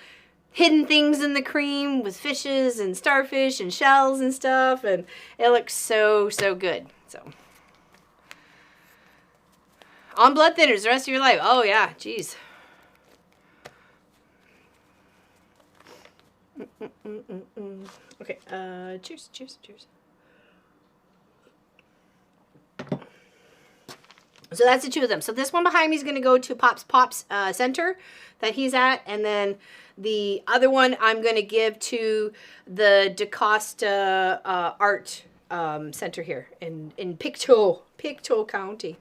hidden things in the cream with fishes and starfish and shells and stuff, and it looks so good. So. On blood thinners the rest of your life. Oh, yeah. Jeez. Okay. Cheers. So that's the two of them. So this one behind me is going to go to Pop's center that he's at. And then the other one I'm going to give to the DaCosta Art Center here in Pictou County.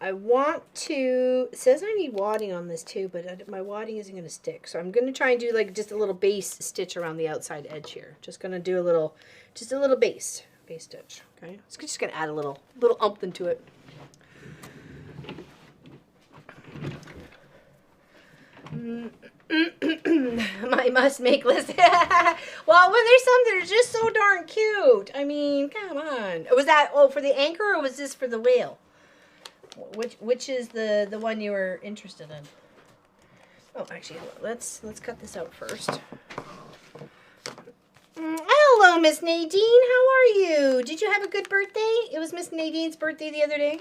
I want to, it says I need wadding on this too, but my wadding isn't going to stick. So I'm going to try and do like just a little base stitch around the outside edge here. Just going to do a little base stitch. Okay. It's just going to add a little umph into it. My must make list. Well, when there's some that are just so darn cute. I mean, come on. Was that, for the anchor, or was this for the whale? Which is the one you were interested in? Oh, actually, let's cut this out first. Hello, Miss Nadine. How are you? Did you have a good birthday? It was Miss Nadine's birthday the other day.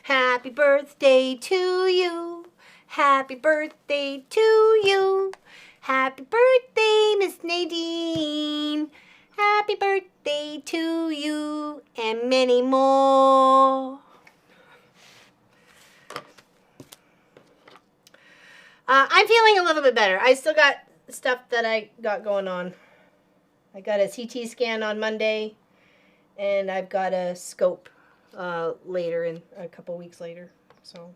Happy birthday to you. Happy birthday to you. Happy birthday, Miss Nadine. Happy birthday to you and many more. I'm feeling a little bit better. I still got stuff that I got going on. I got a CT scan on Monday, and I've got a scope later, in a couple weeks later. So,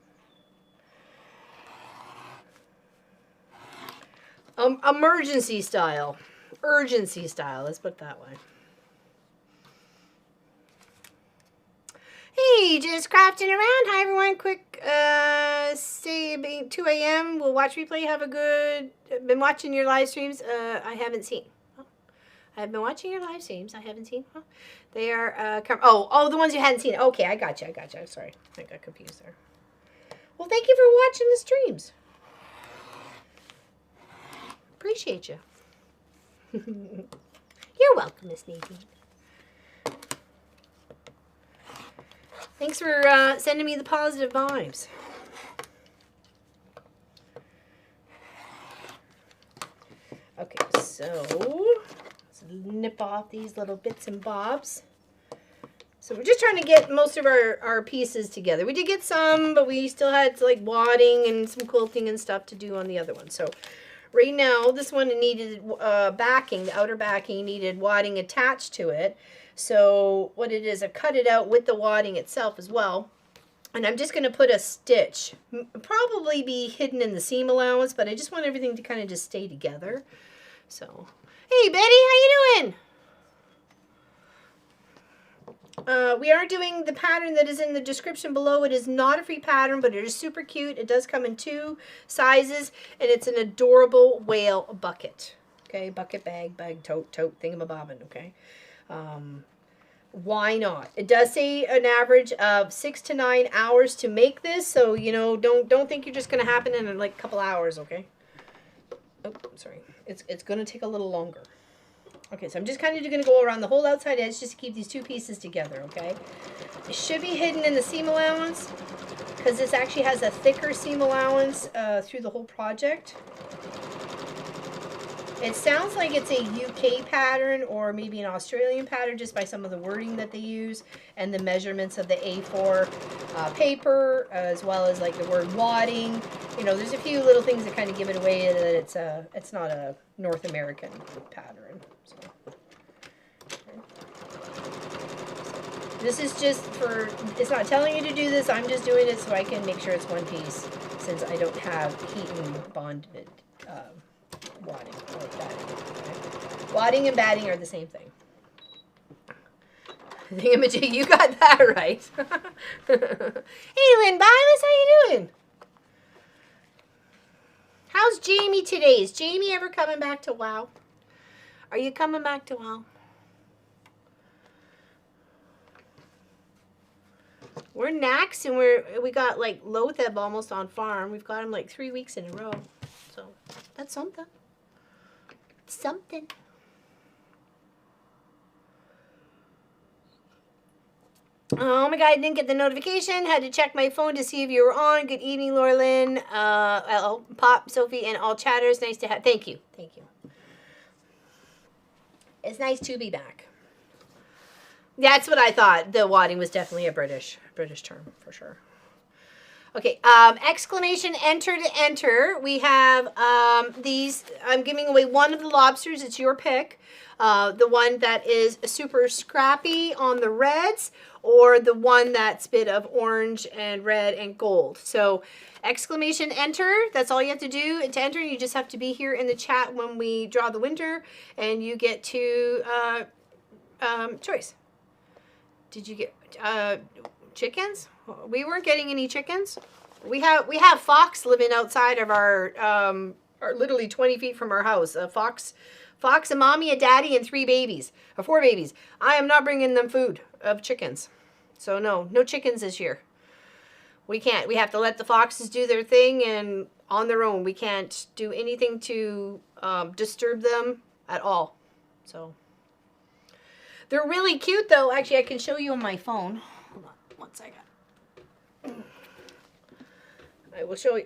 emergency style, urgency style. Let's put it that way. Hey, just crafting around. Hi, everyone. Quick, say being 2 a.m. We'll watch replay. Have a good, been watching your live streams. I haven't seen. Oh, I've been watching your live streams. I haven't seen. Oh, they are, the ones you hadn't seen. Okay, I got you. Sorry. I got confused there. Well, thank you for watching the streams. Appreciate you. You're welcome, Miss Nadine. Thanks for sending me the positive vibes. Okay, so let's nip off these little bits and bobs. So we're just trying to get most of our pieces together. We did get some, but we still had like wadding and some quilting and stuff to do on the other one. So right now, this one needed backing. The outer backing needed wadding attached to it. So what it is, I cut it out with the wadding itself as well. And I'm just going to put a stitch. Probably be hidden in the seam allowance, but I just want everything to kind of just stay together. So, hey Betty, how you doing? We are doing the pattern that is in the description below. It is not a free pattern, but it is super cute. It does come in 2 sizes, and it's an adorable whale bucket. Okay, bucket, bag, tote, thingamabobbin, okay? Why not? It does say an average of 6 to 9 hours to make this, so, you know, don't think you're just going to happen in like a couple hours, okay? Oh, sorry. It's going to take a little longer. Okay, so I'm just kind of going to go around the whole outside edge just to keep these 2 pieces together, okay? It should be hidden in the seam allowance because this actually has a thicker seam allowance through the whole project. It sounds like it's a UK pattern or maybe an Australian pattern just by some of the wording that they use and the measurements of the A4 paper, as well as like the word wadding. You know, there's a few little things that kind of give it away that it's not a North American pattern. So. This is just for, it's not telling you to do this, I'm just doing it so I can make sure it's one piece since I don't have heat and bonded wadding or batting. Okay? Wadding and batting are the same thing. Thingamajig, you got that right. Hey, Lynn Bilas, how you doing? How's Jamie today? Is Jamie ever coming back to WoW? Are you coming back to WoW? We're Nax and we got like Lotheb almost on farm. We've got him like 3 weeks in a row. So that's something. Something. Oh my God, I didn't get the notification. Had to check my phone to see if you were on. Good evening, Laura-Lynn, Pop, Sophie, and all chatters. Nice to have. Thank you. Thank you. It's nice to be back. That's what I thought. The wadding was definitely a British term for sure. Okay, exclamation enter to enter. We have these. I'm giving away one of the lobsters. It's your pick. The one that is super scrappy on the reds, or the one that's a bit of orange and red and gold. So exclamation enter. That's all you have to do to enter. You just have to be here in the chat when we draw the winner, and you get to choice. Did you get chickens? We weren't getting any chickens. We have fox living outside of our literally 20 feet from our house. A fox, a mommy, a daddy, and 4 babies. I am not bringing them food of chickens. So no chickens this year. We can't. We have to let the foxes do their thing and on their own. We can't do anything to disturb them at all. So they're really cute though. Actually, I can show you on my phone. Hold on, 1 second.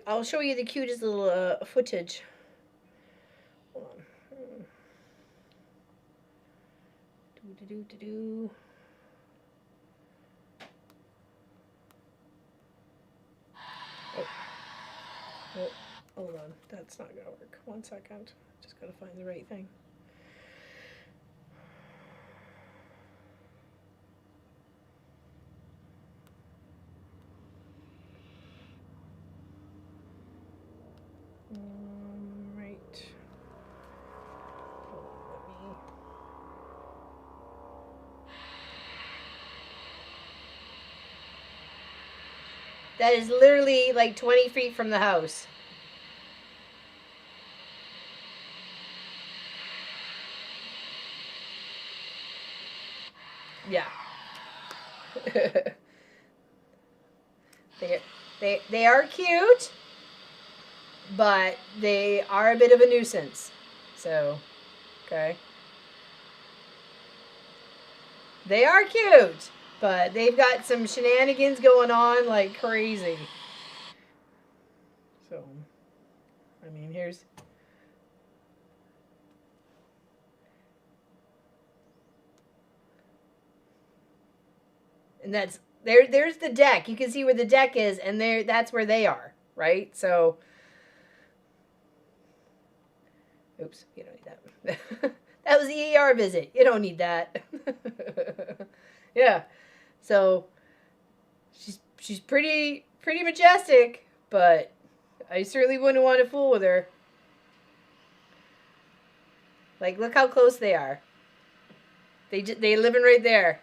I'll show you the cutest little footage. Hold on. Oh, hold on. That's not gonna work. 1 second. Just gotta find the right thing. Right. That is literally like 20 feet from the house. Yeah. They are cute, but they are a bit of a nuisance. So, okay. They are cute, but they've got some shenanigans going on like crazy. So, I mean, here's... And that's... There's the deck. You can see where the deck is, and that's where they are, right? So... Oops, you don't need that. That was the ER visit. You don't need that. Yeah. So she's pretty majestic, but I certainly wouldn't want to fool with her. Like, look how close they are. They living right there.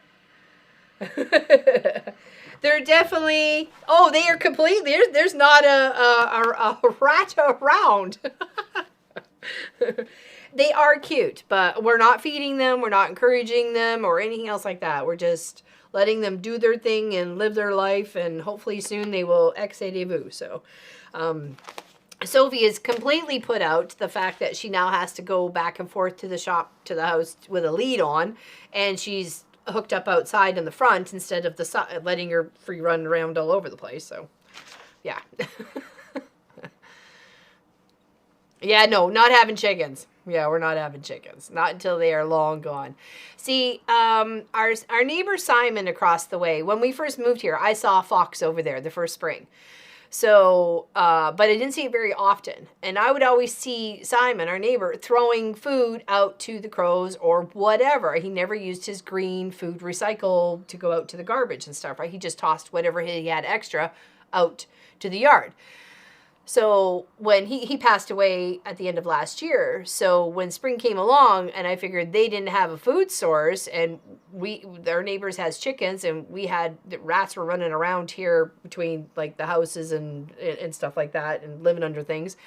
They're definitely, oh, they are completely, there's not a rat around. They are cute, but we're not feeding them, we're not encouraging them or anything else like that. We're just letting them do their thing and live their life, and hopefully soon they will excès vous. So, Sophie is completely put out the fact that she now has to go back and forth to the shop, to the house with a lead on, and she's hooked up outside in the front instead of the side, letting her free run around all over the place. So, yeah. Yeah, no, not having chickens. Yeah, we're not having chickens. Not until they are long gone. See, our neighbor Simon across the way, when we first moved here, I saw a fox over there the first spring. So, but I didn't see it very often. And I would always see Simon, our neighbor, throwing food out to the crows or whatever. He never used his green food recycle to go out to the garbage and stuff, right? He just tossed whatever he had extra out to the yard. So when he passed away at the end of last year, so when spring came along and I figured they didn't have a food source, and our neighbors has chickens, and the rats were running around here between like the houses and stuff like that and living under things,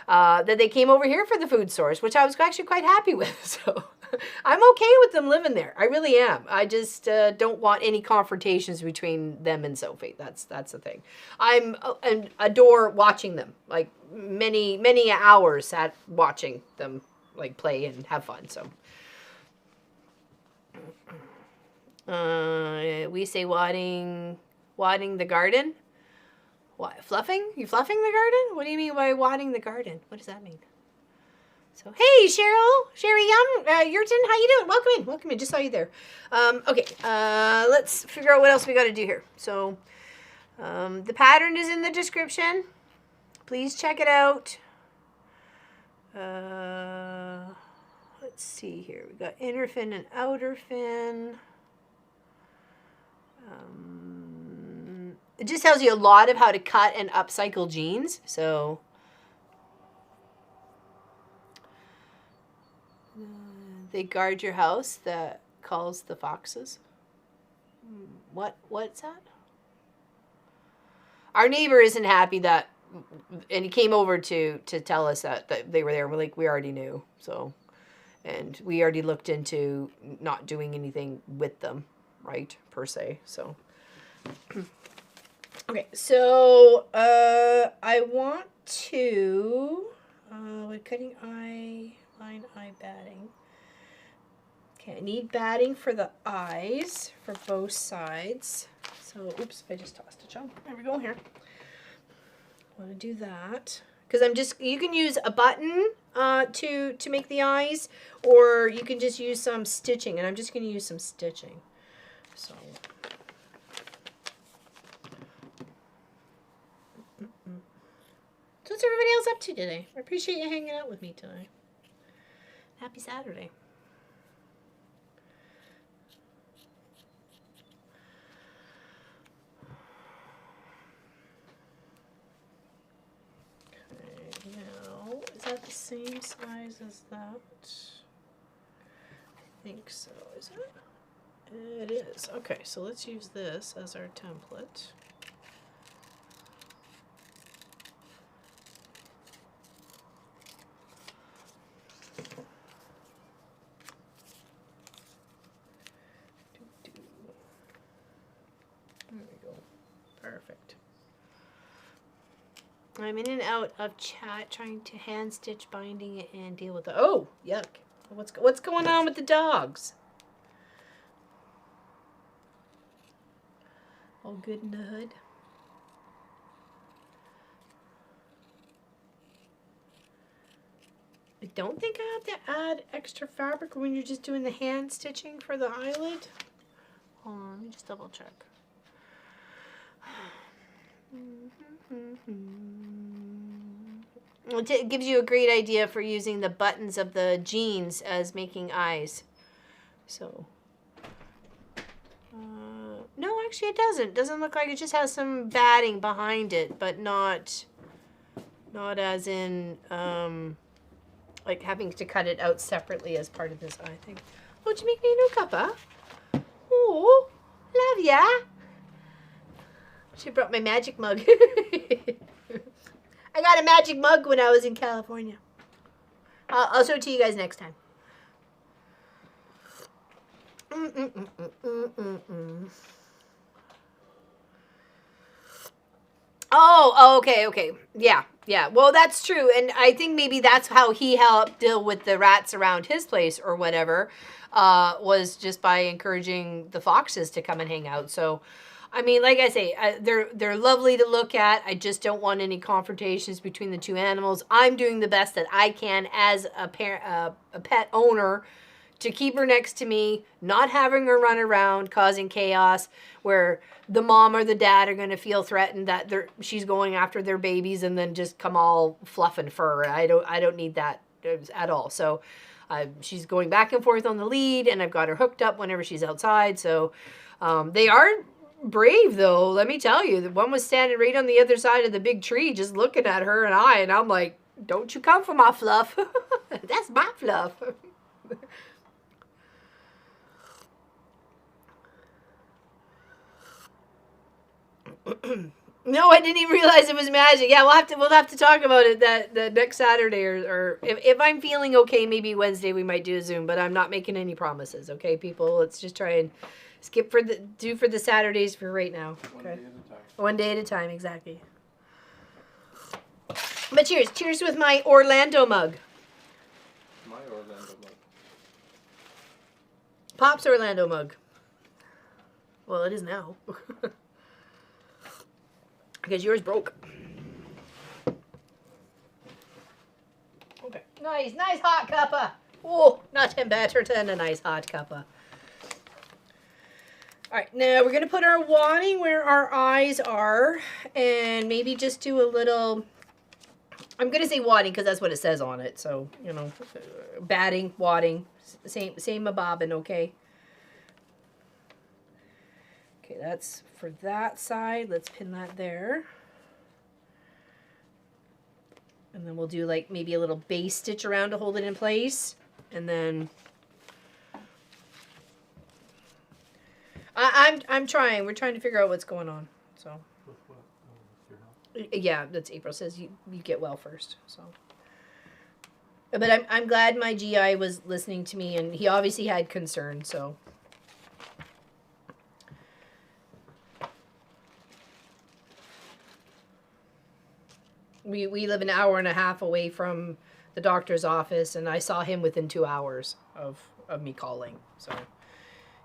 that they came over here for the food source, which I was actually quite happy with. So I'm okay with them living there. I really am. I just don't want any confrontations between them and Sophie. That's the thing. I adore watching them. Like many hours sat watching them like play and have fun. So we say wadding the garden. What, fluffing? You fluffing the garden? What do you mean by wadding the garden? What does that mean? So, hey, Sherry Young, Yurton, how you doing? Welcome in. Just saw you there. Okay, let's figure out what else we got to do here. So, the pattern is in the description. Please check it out. Let's see here. We got inner fin and outer fin. It just tells you a lot of how to cut and upcycle jeans. So, they guard your house that calls the foxes. What's that? Our neighbor isn't happy that, and he came over to tell us that they were there. We're like, we already knew. So, and we already looked into not doing anything with them, right, per se. So, okay, so I want to, with cutting eye, line eye batting. Okay, I need batting for the eyes for both sides. So, oops, I just tossed a chunk. There we go here. I want to do that. Because you can use a button to make the eyes, or you can just use some stitching, and I'm just going to use some stitching. So, what's everybody else up to today? I appreciate you hanging out with me tonight. Happy Saturday. Okay, now, is that the same size as that? I think so, is it? It is. Okay, so let's use this as our template. There we go. Perfect. I'm in and out of chat trying to hand stitch, binding it, and deal with the... Oh, yuck. What's going on with the dogs? All good in the hood. I don't think I have to add extra fabric when you're just doing the hand stitching for the eyelid. Hold on, let me just double check. It gives you a great idea for using the buttons of the jeans as making eyes. So, no, actually it doesn't. It doesn't look like it. Just has some batting behind it, but not as in like having to cut it out separately as part of this eye thing. Oh, did you make me a new cuppa? Oh, Love ya. She brought my magic mug. I got a magic mug when I was in California. I'll show it to you guys next time. Oh, okay. Yeah. Well, that's true. And I think maybe that's how he helped deal with the rats around his place or whatever, was just by encouraging the foxes to come and hang out. So, I mean, like I say, they're lovely to look at. I just don't want any confrontations between the two animals. I'm doing the best that I can as a pet owner to keep her next to me, not having her run around causing chaos where the mom or the dad are going to feel threatened that she's going after their babies and then just come all fluff and fur. I don't need that at all. So she's going back and forth on the lead, and I've got her hooked up whenever she's outside. So they are brave, though, let me tell you. The one was standing right on the other side of the big tree just looking at her and I'm like, don't you come for my fluff. That's my fluff. No, I didn't even realize it was magic. Yeah, we'll have to talk about it that next Saturday, or if I'm feeling okay, maybe Wednesday we might do a Zoom, but I'm not making any promises, okay, people? Let's just try and skip for the Saturdays for right now. Okay. One day at a time, exactly. But cheers with my Orlando mug. My Orlando mug. Pop's Orlando mug. Well, it is now. Because yours broke. Okay. Nice hot cuppa. Oh, nothing better than a nice hot cuppa. Alright, now we're going to put our wadding where our eyes are. And maybe just do a little... I'm going to say wadding because that's what it says on it. So, you know, batting, wadding. Same a bobbin, okay? Okay, that's for that side. Let's pin that there. And then we'll do like maybe a little base stitch around to hold it in place. And then I'm trying. We're trying to figure out what's going on. So yeah, that's April says you get well first. So but I'm glad my GI was listening to me, and he obviously had concern, so We live an hour and a half away from the doctor's office, and I saw him within 2 hours of me calling. So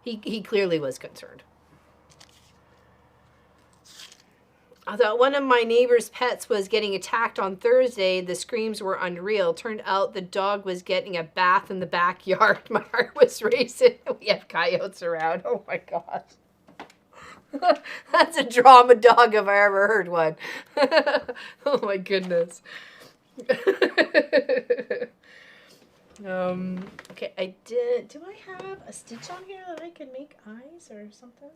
he clearly was concerned. I thought one of my neighbor's pets was getting attacked on Thursday. The screams were unreal. Turned out the dog was getting a bath in the backyard. My heart was racing. We have coyotes around. Oh my gosh. That's a drama dog if I ever heard one. Oh my goodness. Okay, do I have a stitch on here that I can make eyes or something?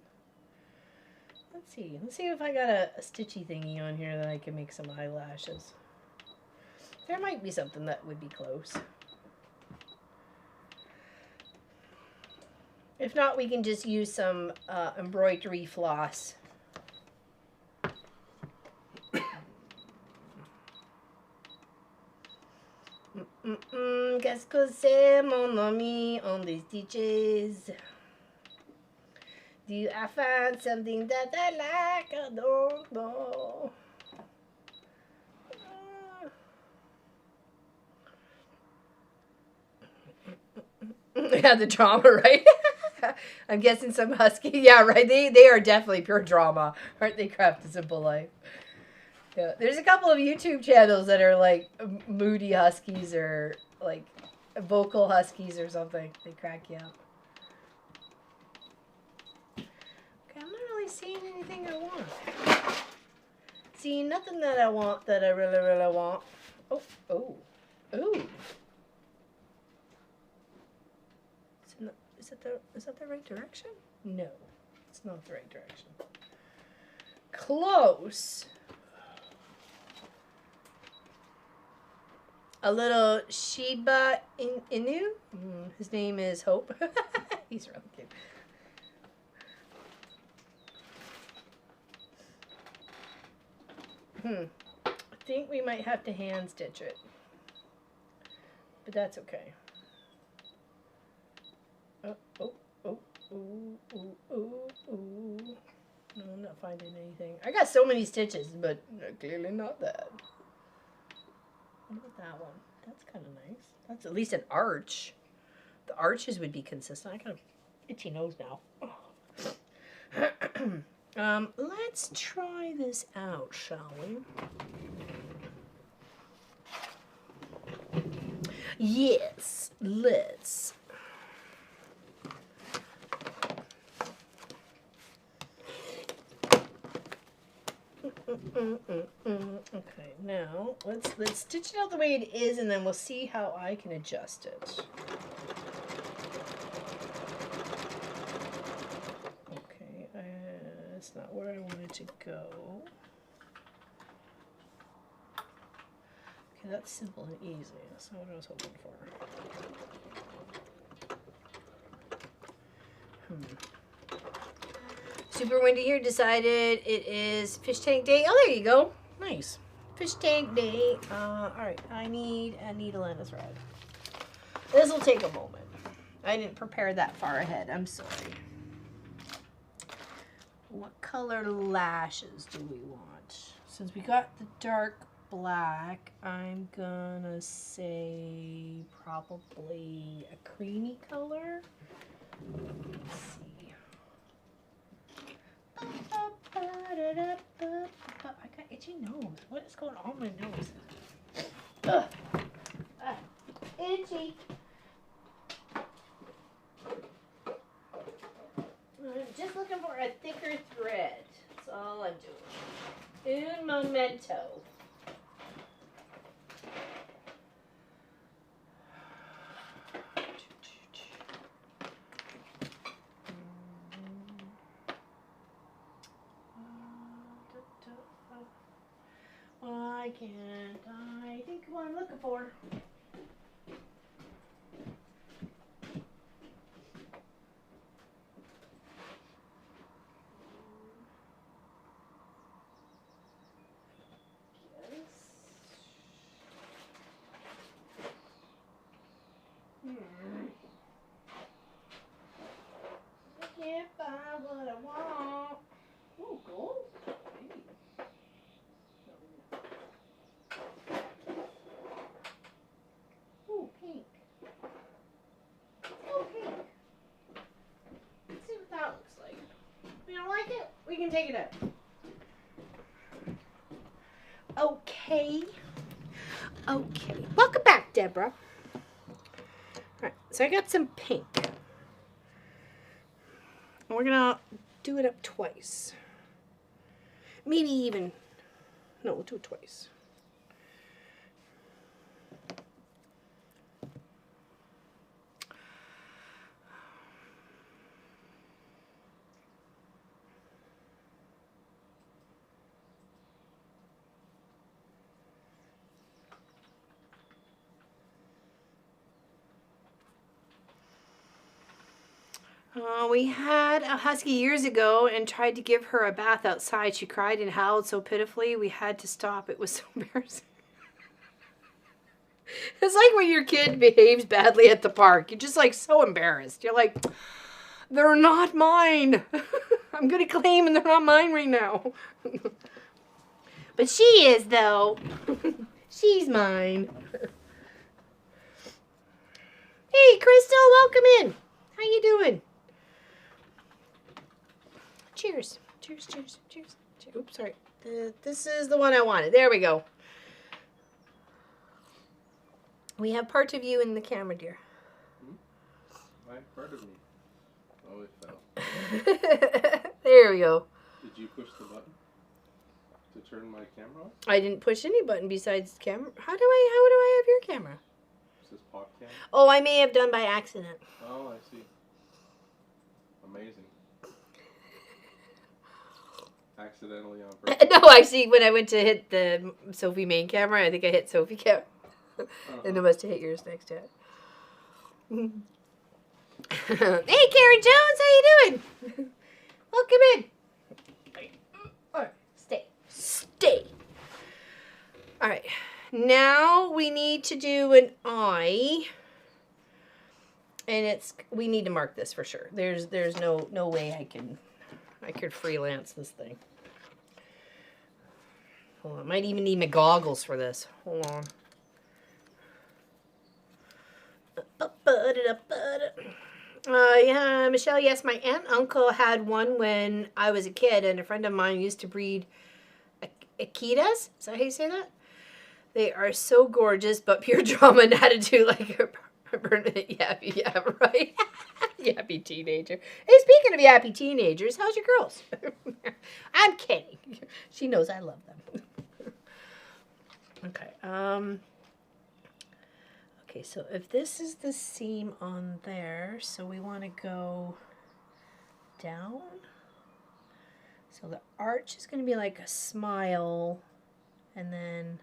Let's see if I got a stitchy thingy on here that I can make some eyelashes. There might be something that would be close. If not, we can just use some embroidery floss. Qu'est-ce que c'est, mon ami, on these stitches? Do I find something that I like? I don't know. Yeah, the drama, right? I'm guessing some husky. Yeah, right. They are definitely pure drama. Aren't they? Craft a Simple Life. Yeah. There's a couple of YouTube channels that are like moody huskies or like vocal huskies or something. They crack you up. Okay, I'm not really seeing anything I want. Seeing nothing that I want that I really, really want. Oh. Is that the right direction? No, it's not the right direction. Close. A little Shiba Inu. His name is Hope. He's really cute. I think we might have to hand stitch it. But that's okay. Oh, oh, oh, ooh, ooh, ooh, ooh. No, I'm not finding anything. I got so many stitches, but clearly not that. What about that one? That's kind of nice. That's at least an arch. The arches would be consistent. I got an itchy nose now. Let's try this out, shall we? Yes, let's. Okay, now let's stitch it out the way it is, and then we'll see how I can adjust it. Okay, that's not where I wanted to go. Okay, that's simple and easy. That's not what I was hoping for. Super Windy here decided it is fish tank day. Oh, there you go. Nice. Fish tank day. Alright, I need a needle and a thread. This will take a moment. I didn't prepare that far ahead. I'm sorry. What color lashes do we want? Since we got the dark black, I'm gonna say probably a creamy color. Let's see. I got itchy nose. What is going on with my nose? Ugh. Itchy. I'm just looking for a thicker thread. That's all I'm doing. Un momento. Why can't I think of what I'm looking for? I can't find what I want. Ooh, gold? Ooh, pink. Oh, pink. Let's see what that looks like. If we don't like it, we can take it out. Okay. Okay. Welcome back, Deborah. Alright, so I got some pink. And we're gonna do it up twice. Maybe even, no, we'll do it twice. We had a husky years ago and tried to give her a bath outside. She cried and howled so pitifully we had to stop. It was so embarrassing. It's like when your kid behaves badly at the park. You're just like so embarrassed. You're like, they're not mine. I'm going to claim and they're not mine right now. But she is though. She's mine. Hey, Crystal, welcome in. How you doing? Cheers. Cheers, cheers, cheers. Oops, sorry. This is the one I wanted. There we go. We have part of you in the camera, dear. Part of me. Oh, it fell. There we go. Did you push the button to turn my camera on? I didn't push any button besides the camera. How do I have your camera? It says Pop Cam. Oh, I may have done by accident. Oh, I see. Amazing. Accidentally on purpose. No, actually, when I went to hit the Sophie main camera, I think I hit Sophie camera. And it must have hit yours next to it. Hey, Karen Jones, how you doing? Welcome in. Stay. All right, now we need to do an eye, and we need to mark this for sure. There's no way I could freelance this thing. Hold on, I might even need my goggles for this. Hold on. Yeah, Michelle, yes, my aunt and uncle had one when I was a kid, and a friend of mine used to breed Akitas. Is that how you say that? They are so gorgeous, but pure drama and attitude like a yappy, yeah, right? Yappy teenager. Hey, speaking of yappy teenagers, how's your girls? I'm kidding. She knows I love them. Okay. Okay, so if this is the seam on there, so we want to go down. So the arch is going to be like a smile, and then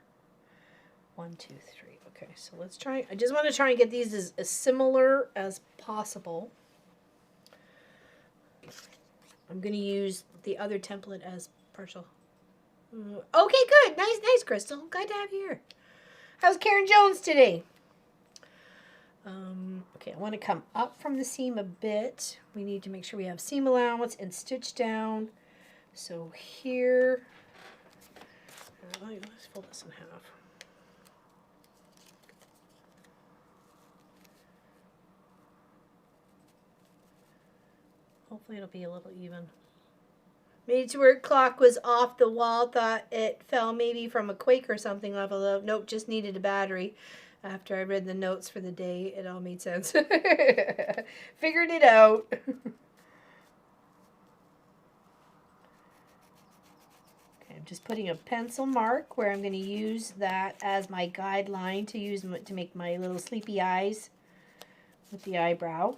1, 2, 3. Okay, so let's try. I just want to try and get these as similar as possible. I'm going to use the other template as partial. Okay, good. Nice, Crystal. Glad to have you here. How's Karen Jones today? Okay, I want to come up from the seam a bit. We need to make sure we have seam allowance and stitch down. So here, let's fold this in half. Hopefully it'll be a little even. Made to work clock was off the wall. Thought it fell maybe from a quake or something level up. Nope, just needed a battery. After I read the notes for the day, it all made sense. Figured it out. Okay, I'm just putting a pencil mark where I'm going to use that as my guideline to use to make my little sleepy eyes with the eyebrow.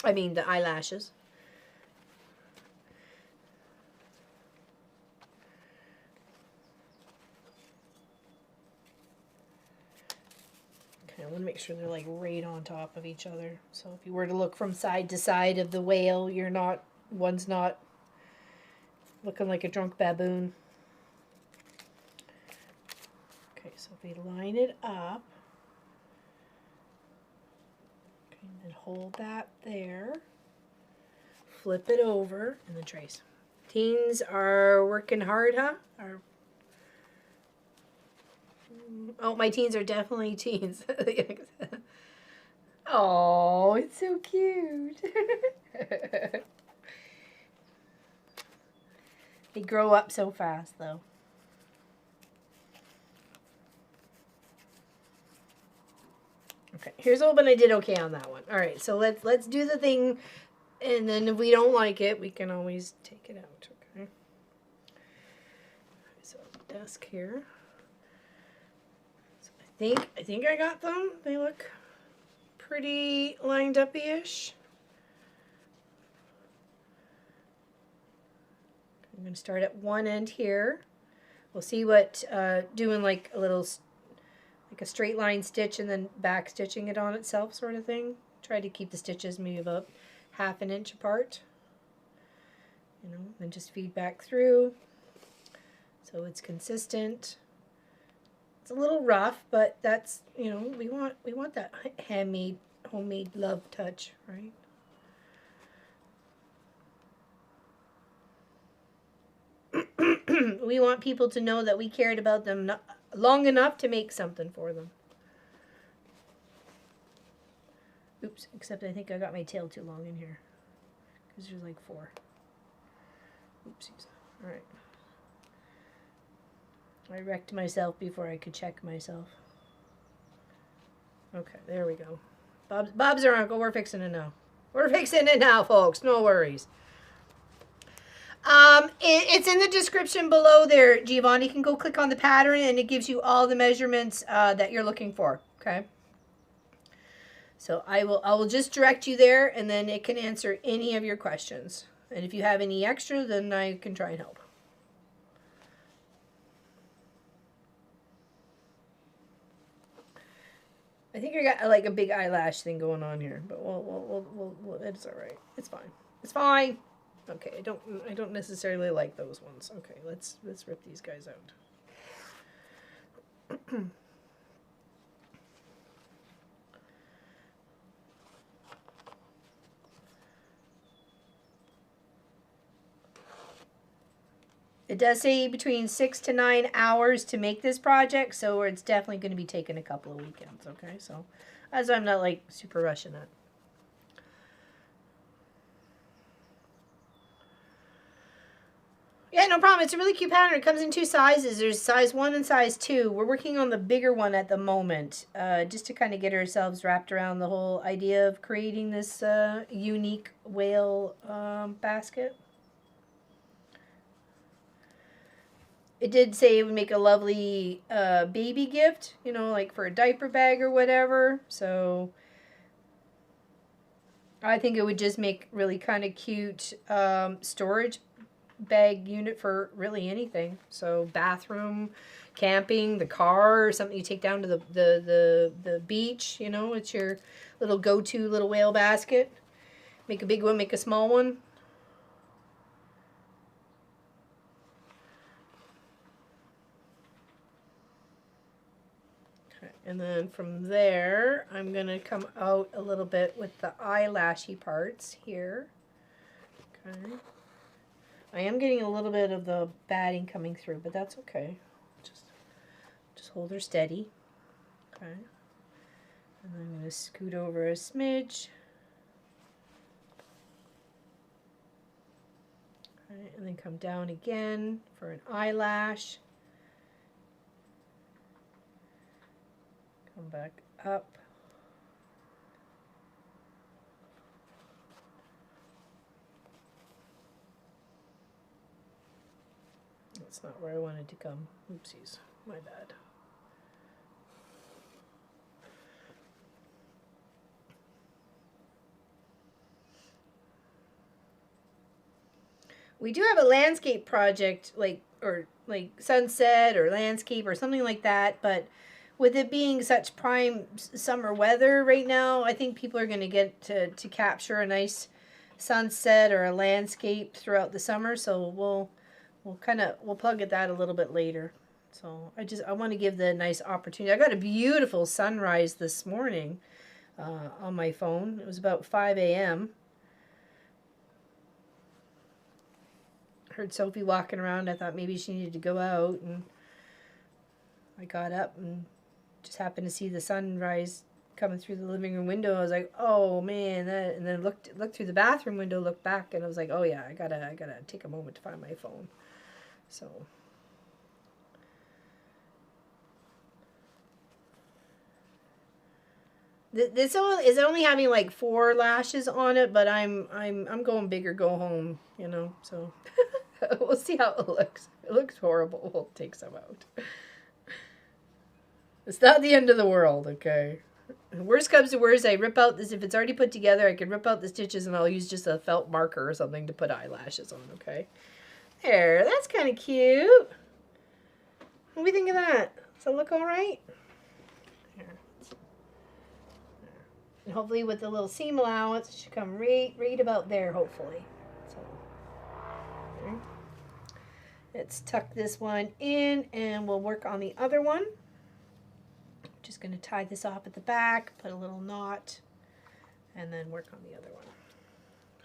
I mean the eyelashes. I want to make sure they're like right on top of each other. So if you were to look from side to side of the whale, one's not looking like a drunk baboon. Okay, so if we line it up, okay, and then hold that there, flip it over, and then trace. Teens are working hard, huh? Oh, my teens are definitely teens. Oh, it's so cute. They grow up so fast, though. Okay, here's hoping I did okay on that one. All right, so let's do the thing, and then if we don't like it, we can always take it out. Okay. So desk here. I think I got them. They look pretty lined up-ish. I'm going to start at one end here. We'll see what doing like a straight line stitch and then back stitching it on itself sort of thing. Try to keep the stitches maybe about 1/2 inch apart. You know, then just feed back through so it's consistent. It's a little rough, but that's, you know, we want that handmade, homemade love touch, right? We want people to know that we cared about them long enough to make something for them. Oops, except I think I got my tail too long in here, because there's like 4. Oopsies. All right. I wrecked myself before I could check myself. Okay, there we go. Bob's our uncle. We're fixing it now. We're fixing it now, folks. No worries. It's in the description below there, Giovanni. You can go click on the pattern, and it gives you all the measurements that you're looking for. Okay. So I will just direct you there, and then it can answer any of your questions. And if you have any extra, then I can try and help. I think I got like a big eyelash thing going on here, but it's all right. It's fine. It's fine. Okay, I don't necessarily like those ones. Okay, let's rip these guys out. It does say between 6 to 9 hours to make this project, so it's definitely going to be taking a couple of weekends, okay? So, as I'm not like super rushing it. Yeah, no problem. It's a really cute pattern. It comes in 2 sizes. There's size 1 and size 2. We're working on the bigger one at the moment, just to kind of get ourselves wrapped around the whole idea of creating this unique whale basket. It did say it would make a lovely baby gift, you know, like for a diaper bag or whatever. So I think it would just make really kind of cute storage bag unit for really anything. So bathroom, camping, the car, or something you take down to the beach, you know, it's your little go-to little whale basket. Make a big one, make a small one. Okay, and then from there, I'm going to come out a little bit with the eyelashy parts here. Okay. I am getting a little bit of the batting coming through, but that's okay. Just hold her steady. Okay. And I'm going to scoot over a smidge. Okay, and then come down again for an eyelash. Come back up. That's not where I wanted to come. Oopsies, my bad. We do have a landscape project, like sunset or landscape or something like that, but with it being such prime summer weather right now, I think people are going to get to capture a nice sunset or a landscape throughout the summer, so we'll plug at that a little bit later. So I want to give the nice opportunity. I got a beautiful sunrise this morning on my phone. It was about 5 a.m. Heard Sophie walking around. I thought maybe she needed to go out, and I got up and just happened to see the sunrise coming through the living room window. I was like, oh man, and then looked through the bathroom window, looked back, and I was like, oh yeah, I gotta take a moment to find my phone. So this is only having like 4 lashes on it, but I'm going big or go home, you know. So we'll see how it looks. It looks horrible. We'll take some out. It's not the end of the world, okay? Worst comes to worst, I rip out this. If it's already put together, I can rip out the stitches and I'll use just a felt marker or something to put eyelashes on, okay? There, that's kind of cute. What do you think of that? Does that look all right? There. And hopefully with the little seam allowance, it should come right about there, hopefully. So, there. Let's tuck this one in and we'll work on the other one. Just going to tie this off at the back, put a little knot, and then work on the other one.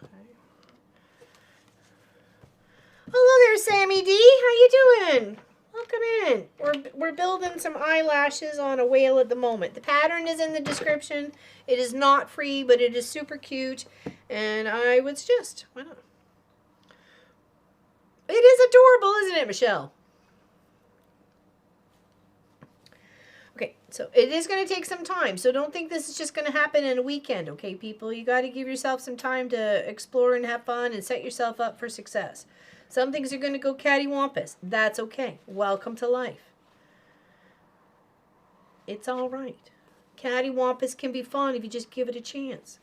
Okay. Hello there, Sammy D. How you doing? Welcome in. We're building some eyelashes on a whale at the moment. The pattern is in the description. It is not free, but it is super cute, and I would suggest, why not? It is adorable, isn't it, Michelle? Okay, so it is going to take some time, so don't think this is just going to happen in a weekend, okay, people? You got to give yourself some time to explore and have fun and set yourself up for success. Some things are going to go cattywampus. That's okay. Welcome to life. It's all right. Cattywampus can be fun if you just give it a chance.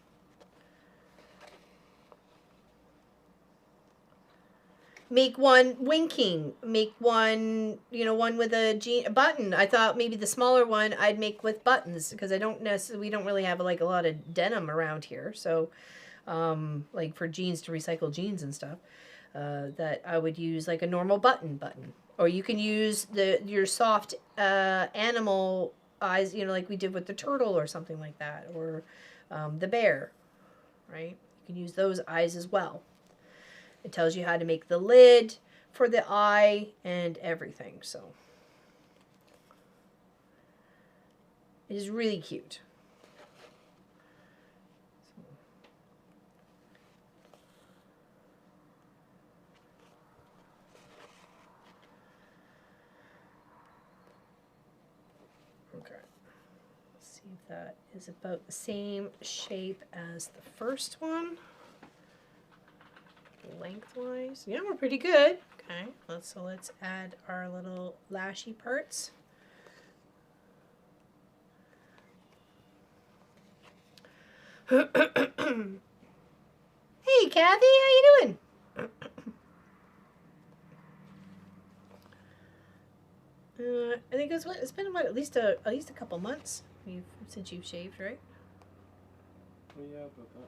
Make one winking. Make one, you know, one with a button. I thought maybe the smaller one I'd make with buttons because we don't really have like a lot of denim around here. So, like for jeans, to recycle jeans and stuff, that I would use like a normal button, Or you can use your soft animal eyes, you know, like we did with the turtle or something like that, or the bear, right? You can use those eyes as well. It tells you how to make the lid for the eye and everything. So it is really cute. Okay. Let's see if that is about the same shape as the first one. Lengthwise. Yeah, we're pretty good. Okay, let's add our little lashy parts. Hey Kathy, how you doing? I think it's been about at least a couple months since you've shaved, right? Well, yeah, but that.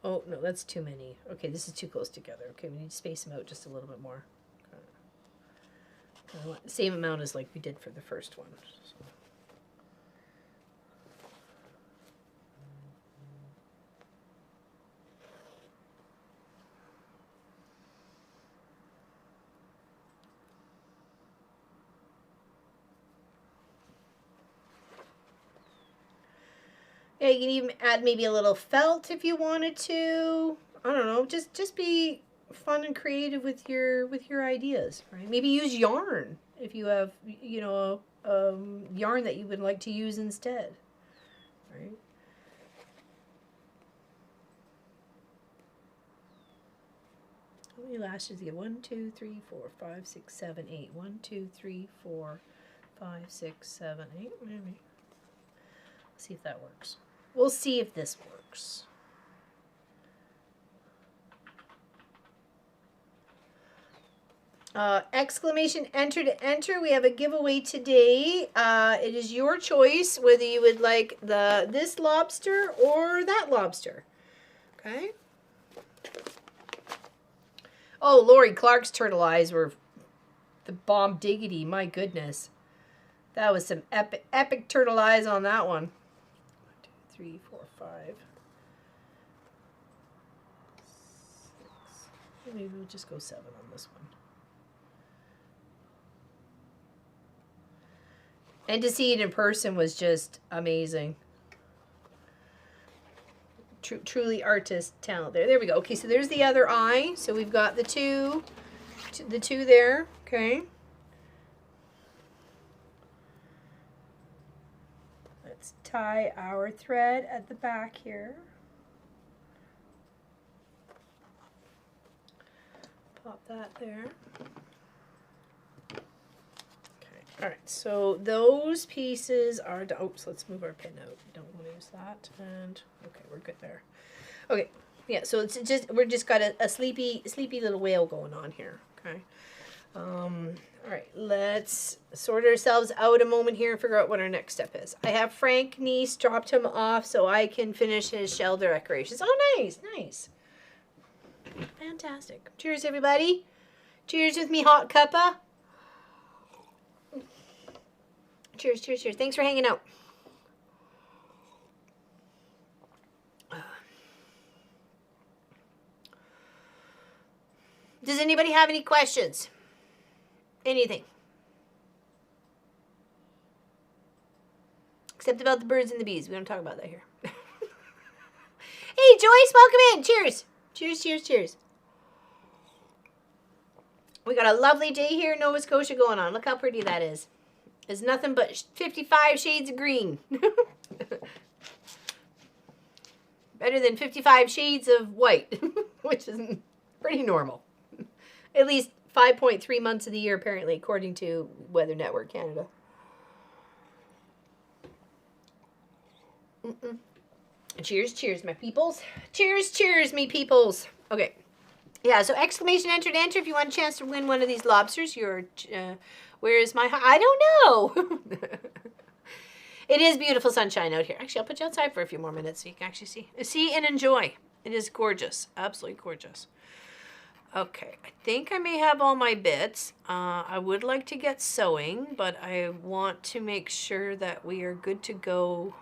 Oh no, that's too many. Okay, this is too close together. Okay, we need to space them out just a little bit more. Okay. Same amount as like we did for the first one. So. Yeah, you can even add maybe a little felt if you wanted to. I don't know. Just be fun and creative with your ideas, right? Maybe use yarn if you have, you know, yarn that you would like to use instead, right? How many lashes do you get? 1, 2, 3, 4, 5, 6, 7, 8. 1, 2, 3, 4, 5, 6, 7, 8. Maybe. Let's see if that works. We'll see if this works. Exclamation enter to enter. We have a giveaway today. It is your choice whether you would like this lobster or that lobster. Okay. Oh, Lori Clark's turtle eyes were the bomb diggity. My goodness. That was some epic turtle eyes on that one. 1, 2, 3, 4, 5, 6. Maybe we'll just go 7 on this one. And to see it in person was just amazing. Truly artist talent there. There we go. Okay, so there's the other eye. So we've got the two there. Okay. Let's tie our thread at the back here. Pop that there. All right, so those pieces are done. Oops, let's move our pin out. We don't want to use that. And okay, we're good there. Okay, yeah. So it's we're just got a sleepy little whale going on here. Okay. All right, let's sort ourselves out a moment here and figure out what our next step is. I have Frank Nice dropped him off so I can finish his shell decorations. Oh, nice, nice, fantastic. Cheers, everybody. Cheers with me, hot cuppa. Cheers, cheers, cheers. Thanks for hanging out. Does anybody have any questions? Anything? Except about the birds and the bees. We don't talk about that here. Hey, Joyce, welcome in. Cheers. Cheers, cheers, cheers. We got a lovely day here in Nova Scotia going on. Look how pretty that is. It's nothing but 55 shades of green. Better than 55 shades of white, which is pretty normal. At least 5.3 months of the year, apparently, according to Weather Network Canada. Cheers, cheers, my peoples. Cheers, cheers, me peoples. Okay. Yeah, so exclamation enter to enter if you want a chance to win one of these lobsters. Where is my... I don't know. It is beautiful sunshine out here. Actually, I'll put you outside for a few more minutes so you can actually see and enjoy. It is gorgeous. Absolutely gorgeous. Okay, I think I may have all my bits. I would like to get sewing, but I want to make sure that we are good to go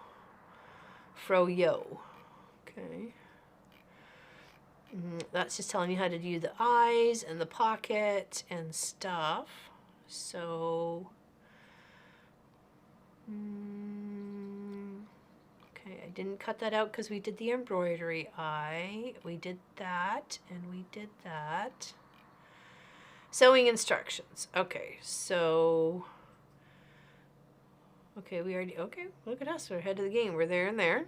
fro-yo. Okay. That's just telling you how to do the eyes and the pocket and stuff. So, okay, I didn't cut that out because we did the embroidery eye. We did that and we did that. Sewing instructions. Okay, so, okay, we already, okay, look at us. We're ahead of the game. We're there and there.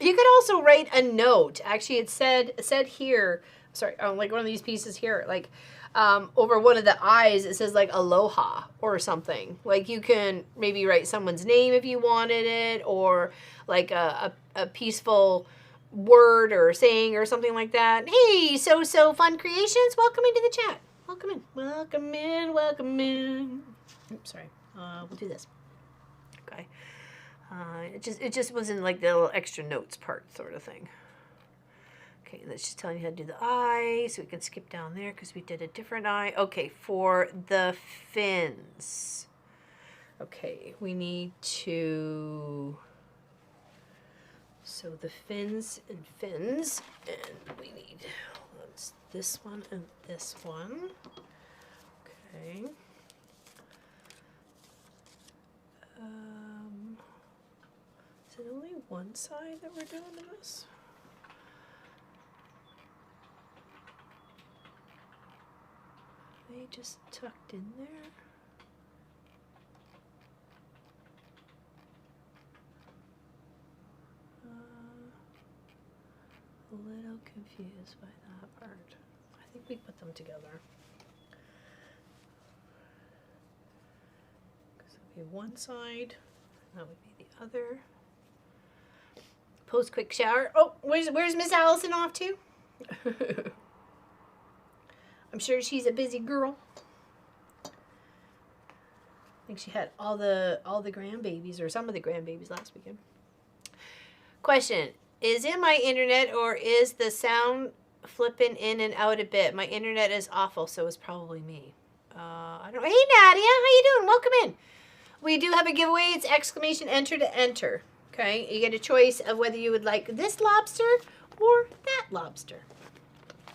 You could also write a note. Actually, it said here, sorry, on like one of these pieces here, like over one of the eyes, it says like aloha or something. Like you can maybe write someone's name if you wanted it, or like a peaceful word or saying or something like that. Hey, so Fun Creations, welcome into the chat. Welcome in, welcome in, welcome in. Oops, sorry. We'll do this. Okay. It just was in like the little extra notes part sort of thing. Okay, that's just telling you how to do the eye, so we can skip down there because we did a different eye. Okay, for the fins. Okay, we need to sew the fins, and we need this one and this one. Okay. Is it only one side that we're doing this? Are they just tucked in there? A little confused by that part. I think we put them together. Because it would be one side, that would be the other. Post quick shower. Oh, where's Miss Allison off to? I'm sure she's a busy girl. I think she had all the grandbabies, or some of the grandbabies last weekend. Question: is it my internet or is the sound flipping in and out a bit? My internet is awful, so it's probably me. I don't know. Hey Nadia, how you doing? Welcome in. We do have a giveaway. It's exclamation enter to enter. Okay, you get a choice of whether you would like this lobster or that lobster.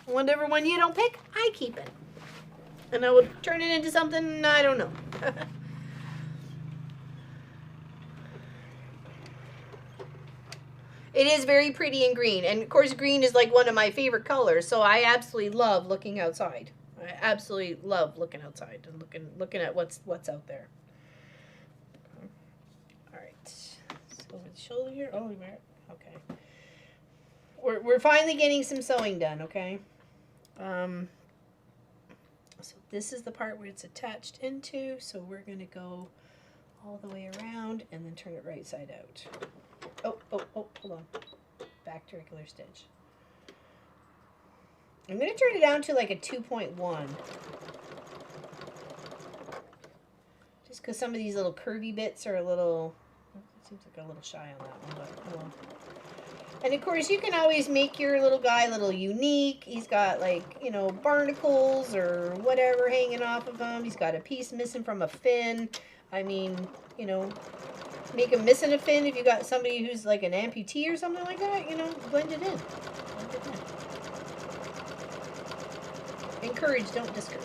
Whatever one you don't pick, I keep it. And I will turn it into something I don't know. It is very pretty in green. And of course green is like one of my favorite colors, so I absolutely love looking outside. I absolutely love looking outside and looking at what's out there. Over the shoulder here. Oh, okay. We're finally getting some sewing done. Okay. So this is the part where it's attached into. So we're gonna go all the way around and then turn it right side out. Oh, hold on. Back to regular stitch. I'm gonna turn it down to like a 2.1. Just because some of these little curvy bits are a little. Seems like a little shy on that one, but well. And of course, you can always make your little guy a little unique. He's got like, you know, barnacles or whatever hanging off of him. He's got a piece missing from a fin. I mean, you know, make him missing a fin if you got somebody who's like an amputee or something like that, you know, blend it in. Encourage, don't discourage.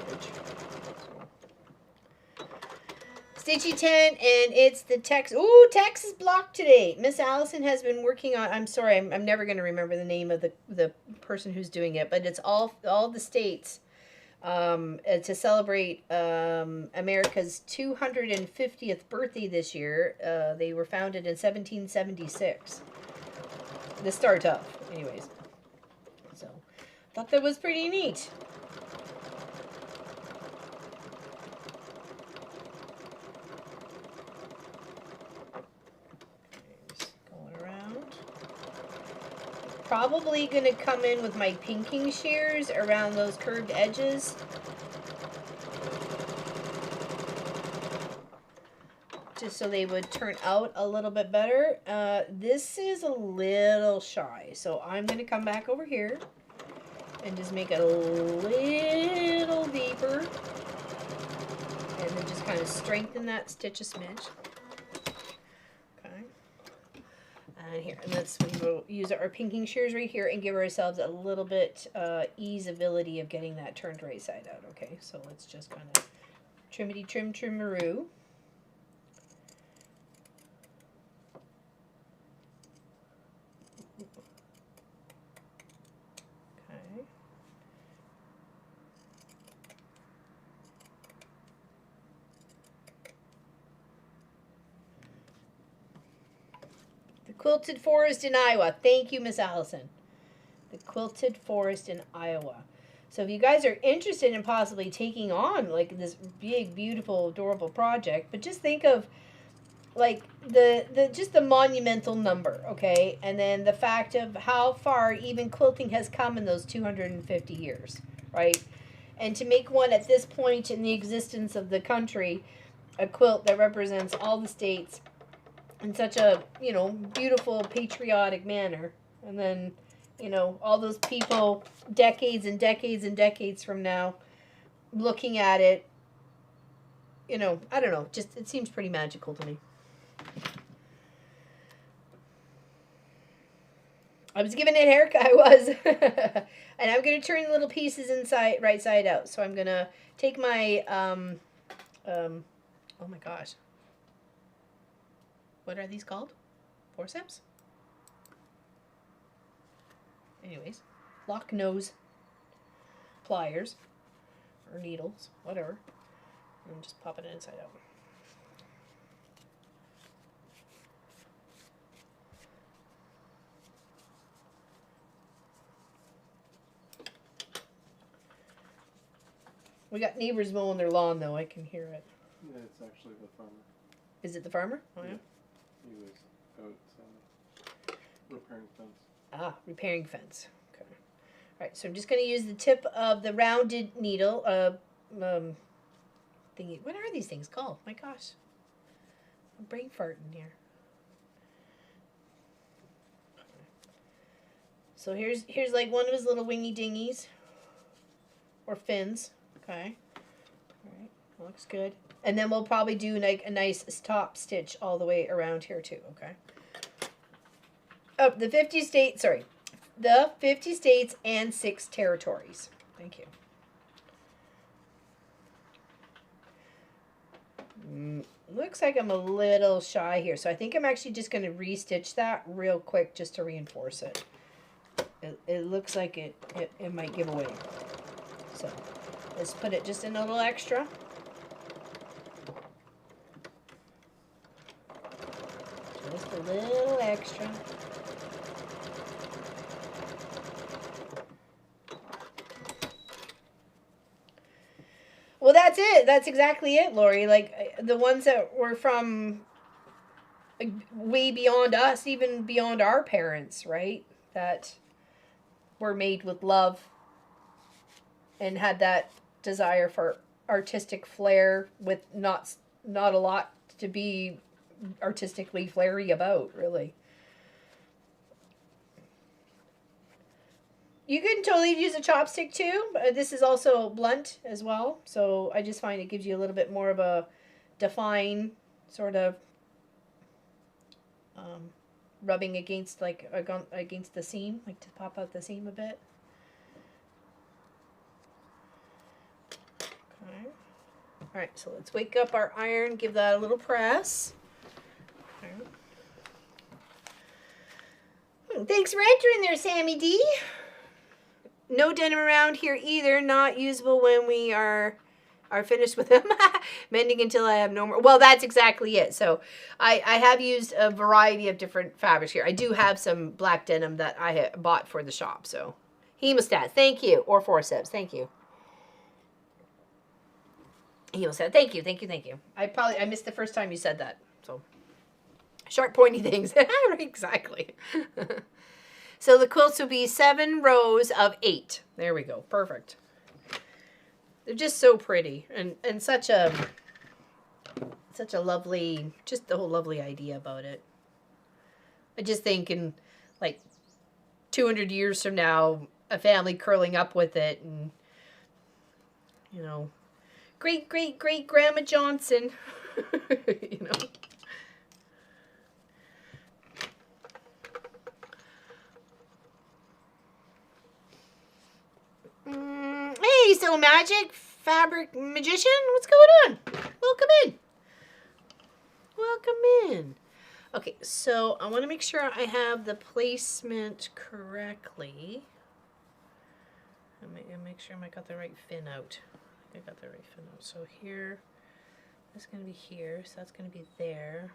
Stitchy 10, and it's the text. Ooh, text is blocked today. Miss Allison has been working on, I'm sorry, I'm never going to remember the name of the person who's doing it, but it's all the states to celebrate America's 250th birthday this year. They were founded in 1776. The startup, anyways. So, thought that was pretty neat. Probably going to come in with my pinking shears around those curved edges. just so they would turn out a little bit better. This is a little shy, so I'm going to come back over here and just make it a little deeper, and then just kind of strengthen that stitch a smidge. Okay. And here, and we'll use our pinking shears right here and give ourselves a little bit easeability of getting that turned right side out. Okay, so let's just kind of trimmity trim trimmaroo. Okay. The Quilted Forest in Iowa. Thank you, Miss Allison. The Quilted Forest in Iowa. So if you guys are interested in possibly taking on like this big, beautiful, adorable project, but just think of like just the monumental number, okay? And then the fact of how far even quilting has come in those 250 years, right? And to make one at this point in the existence of the country, a quilt that represents all the states in such a, you know, beautiful, patriotic manner. And then, you know, all those people decades and decades and decades from now looking at it, you know, I don't know, just it seems pretty magical to me. I was given a haircut, I was. And I'm going to turn the little pieces inside, right side out. So I'm going to take my, oh my gosh. What are these called? Forceps? Anyways, lock nose pliers or needles, whatever, and just pop it inside out. We got neighbors mowing their lawn though, I can hear it. Yeah, it's actually the farmer. Is it the farmer? Oh yeah. He was out repairing fence. Ah, repairing fence. Okay. All right, so I'm just going to use the tip of the rounded needle, thingy. What are these things called? My gosh. I'm brain farting here. So here's like one of his little wingy dingies. Or fins. Okay. All right, looks good. And then we'll probably do like a nice top stitch all the way around here too, okay? Oh, the 50 states and 6 territories. Thank you. Looks like I'm a little shy here, so I think I'm actually just going to restitch that real quick just to reinforce it. It looks like it might give away. So let's put it just in a little extra. Just a little extra. Well, that's it. That's exactly it, Lori. Like, the ones that were from way beyond us, even beyond our parents, right? That were made with love and had that desire for artistic flair with not a lot to be artistically flary about, really. You can totally use a chopstick too. This is also blunt as well, so I just find it gives you a little bit more of a defined sort of rubbing against against the seam, like to pop out the seam a bit. Okay. All right, so let's wake up our iron, give that a little press. Okay. Thanks for entering there, Sammy D. No denim around here either. Not usable when we are finished with them. Mending until I have no more. Well, that's exactly it. So I have used a variety of different fabrics here. I do have some black denim that I had bought for the shop. So hemostat, thank you. Or forceps, thank you. Hemostat, thank you, thank you, thank you. I missed the first time you said that. So sharp, pointy things. Exactly. So the quilts will be 7 rows of 8. There we go. Perfect. They're just so pretty and such a such a lovely, just the whole lovely idea about it. I just think in like 200 years from now, a family curling up with it and, you know, great, great, great Grandma Johnson, you know. Hey, so magic fabric magician, what's going on? Welcome in. Welcome in. Okay, so I want to make sure I have the placement correctly. I make sure I got the right fin out. I got the right fin out. So here, that's going to be here. So that's going to be there.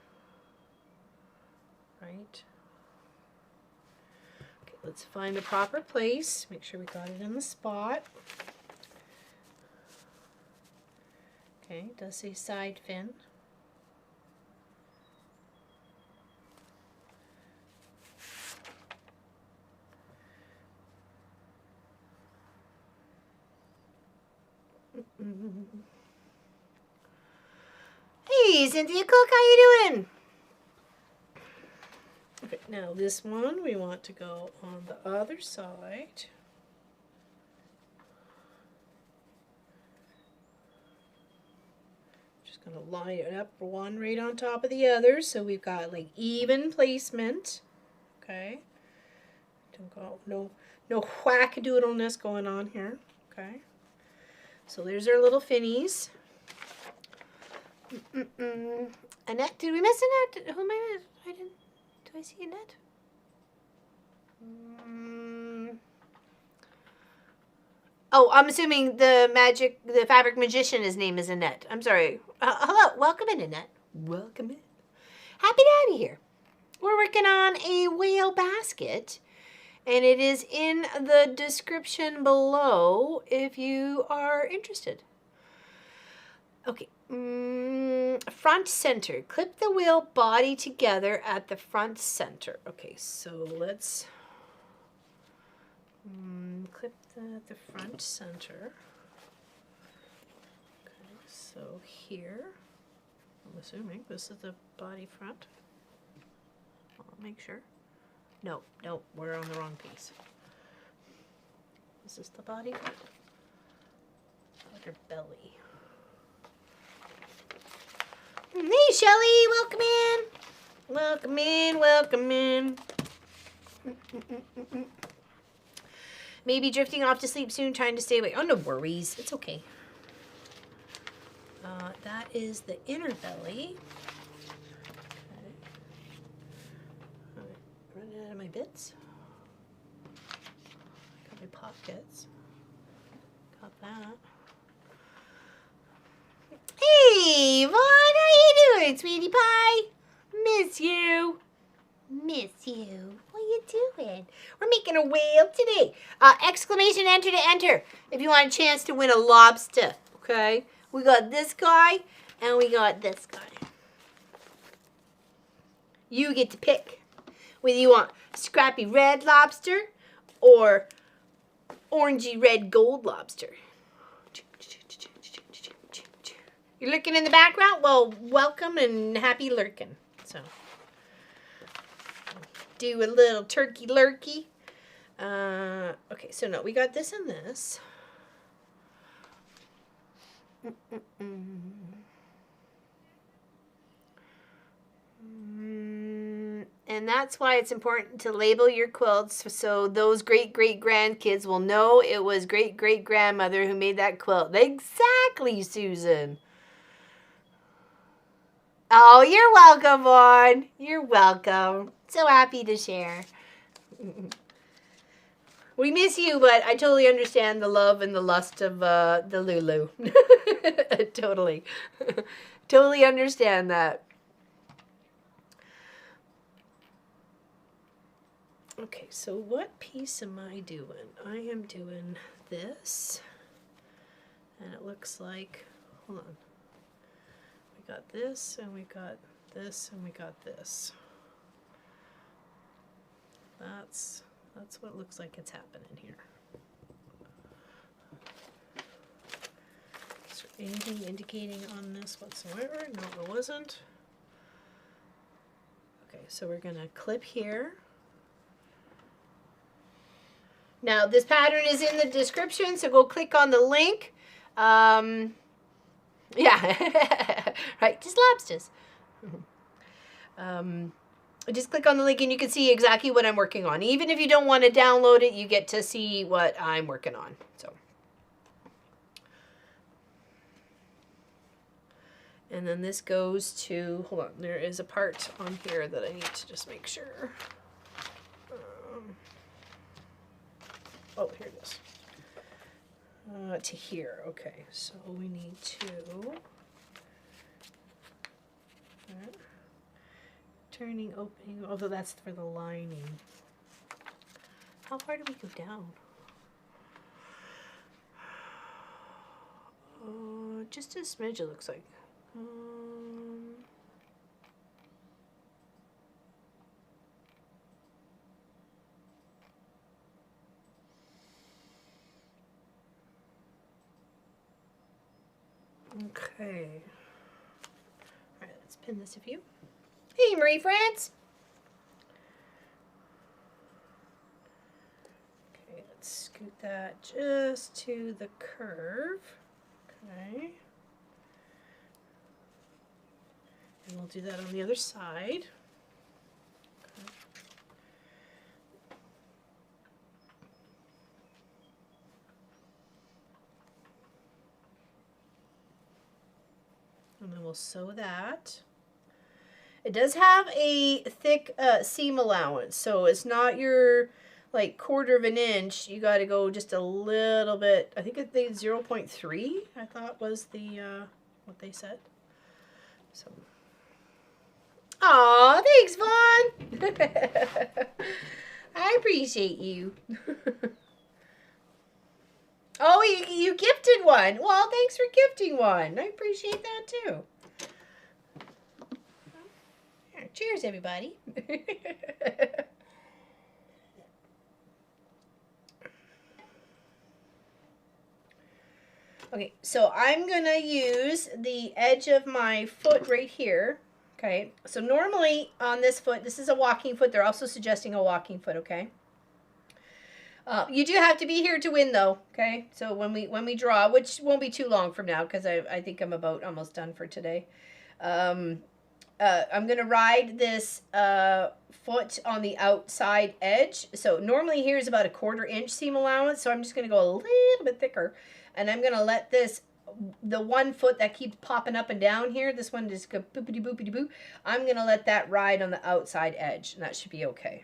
Right? Okay, let's find the proper place. Make sure we got it in the spot. Okay, it does say side fin. Hey, Cynthia Cook, how you doing? Okay, now this one we want to go on the other side. Just gonna line it up one right on top of the other, so we've got like even placement. Okay. Don't go no whack-a-doodleness going on here. Okay. So there's our little finnies. Annette, did we miss Annette? Who am I? I didn't. Do I see Annette? Oh, I'm assuming the fabric magician, his name is Annette. I'm sorry. Hello, welcome in, Annette. Welcome in. Happy to have you here. We're working on a whale basket, and it is in the description below if you are interested. Okay. Front center. Clip the wheel body together at the front center. Okay, so let's clip the front center. Okay, so here, I'm assuming this is the body front. I'll make sure. No, we're on the wrong piece. Is this the body front? Or belly? Hey, Shelly, welcome in. Welcome in, welcome in. Maybe drifting off to sleep soon, trying to stay awake. Oh, no worries. It's okay. That is the inner belly. Okay. All right, running out of my bits. Got my pockets. Got that. Hey, Vaughn, how you doing, sweetie pie? Miss you. Miss you. What you doing? We're making a whale today. Exclamation enter to enter if you want a chance to win a lobster, okay? We got this guy and we got this guy. You get to pick whether you want scrappy red lobster or orangey red gold lobster. You're lurking in the background? Well, welcome and happy lurking. So, do a little turkey lurkey. Okay, so no, we got this and this. And that's why it's important to label your quilts so those great-great-grandkids will know it was great-great-grandmother who made that quilt. Exactly, Susan. Oh, you're welcome, Vaughn. You're welcome. So happy to share. We miss you, but I totally understand the love and the lust of the Lulu. Totally. Totally understand that. Okay, so what piece am I doing? I am doing this. And it looks like, hold on. We got this, and we got this, and we got this. That's what it looks like it's happening here. So anything indicating on this whatsoever. No, there wasn't. Okay, so we're gonna clip here. Now this pattern is in the description, so go click on the link. Yeah, right, just lobsters. Just click on the link and you can see exactly what I'm working on. Even if you don't want to download it, you get to see what I'm working on. So, and then this goes to, hold on, there is a part on here that I need to just make sure. Oh, here it is. To here, okay. So we need to turning, opening, although that's for the lining. How far do we go down? Just a smidge, it looks like. Okay. All right, let's pin this a few. Hey, Marie France. Okay, let's scoot that just to the curve. Okay. And we'll do that on the other side. Okay. And then we'll sew that. It does have a thick seam allowance, so it's not your like 1/4 of an inch. You got to go just a little bit. I think 0.3. I thought was the what they said. So, aw, thanks, Vaughn. I appreciate you. Oh, you gifted one. Well, thanks for gifting one. I appreciate that too. Cheers, everybody. Okay, so I'm going to use the edge of my foot right here. Okay, so normally on this foot, this is a walking foot. They're also suggesting a walking foot, okay? You do have to be here to win, though, okay? So when we draw, which won't be too long from now, because I think I'm about almost done for today. I'm going to ride this foot on the outside edge. So normally here's about a 1/4 inch seam allowance. So I'm just going to go a little bit thicker. And I'm going to let this, the one foot that keeps popping up and down here, this one just go boopity boopity boop. I'm going to let that ride on the outside edge. And that should be okay.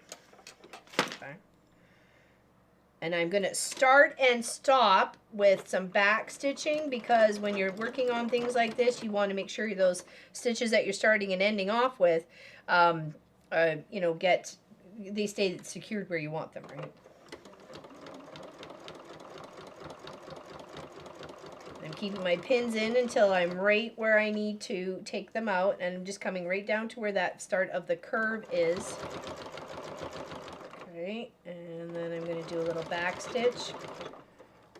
Okay. And I'm going to start and stop with some back stitching, because when you're working on things like this, you want to make sure those stitches that you're starting and ending off with, you know, they stay secured where you want them, right? I'm keeping my pins in until I'm right where I need to take them out, and I'm just coming right down to where that start of the curve is. Okay, and then I'm going to do a little back stitch.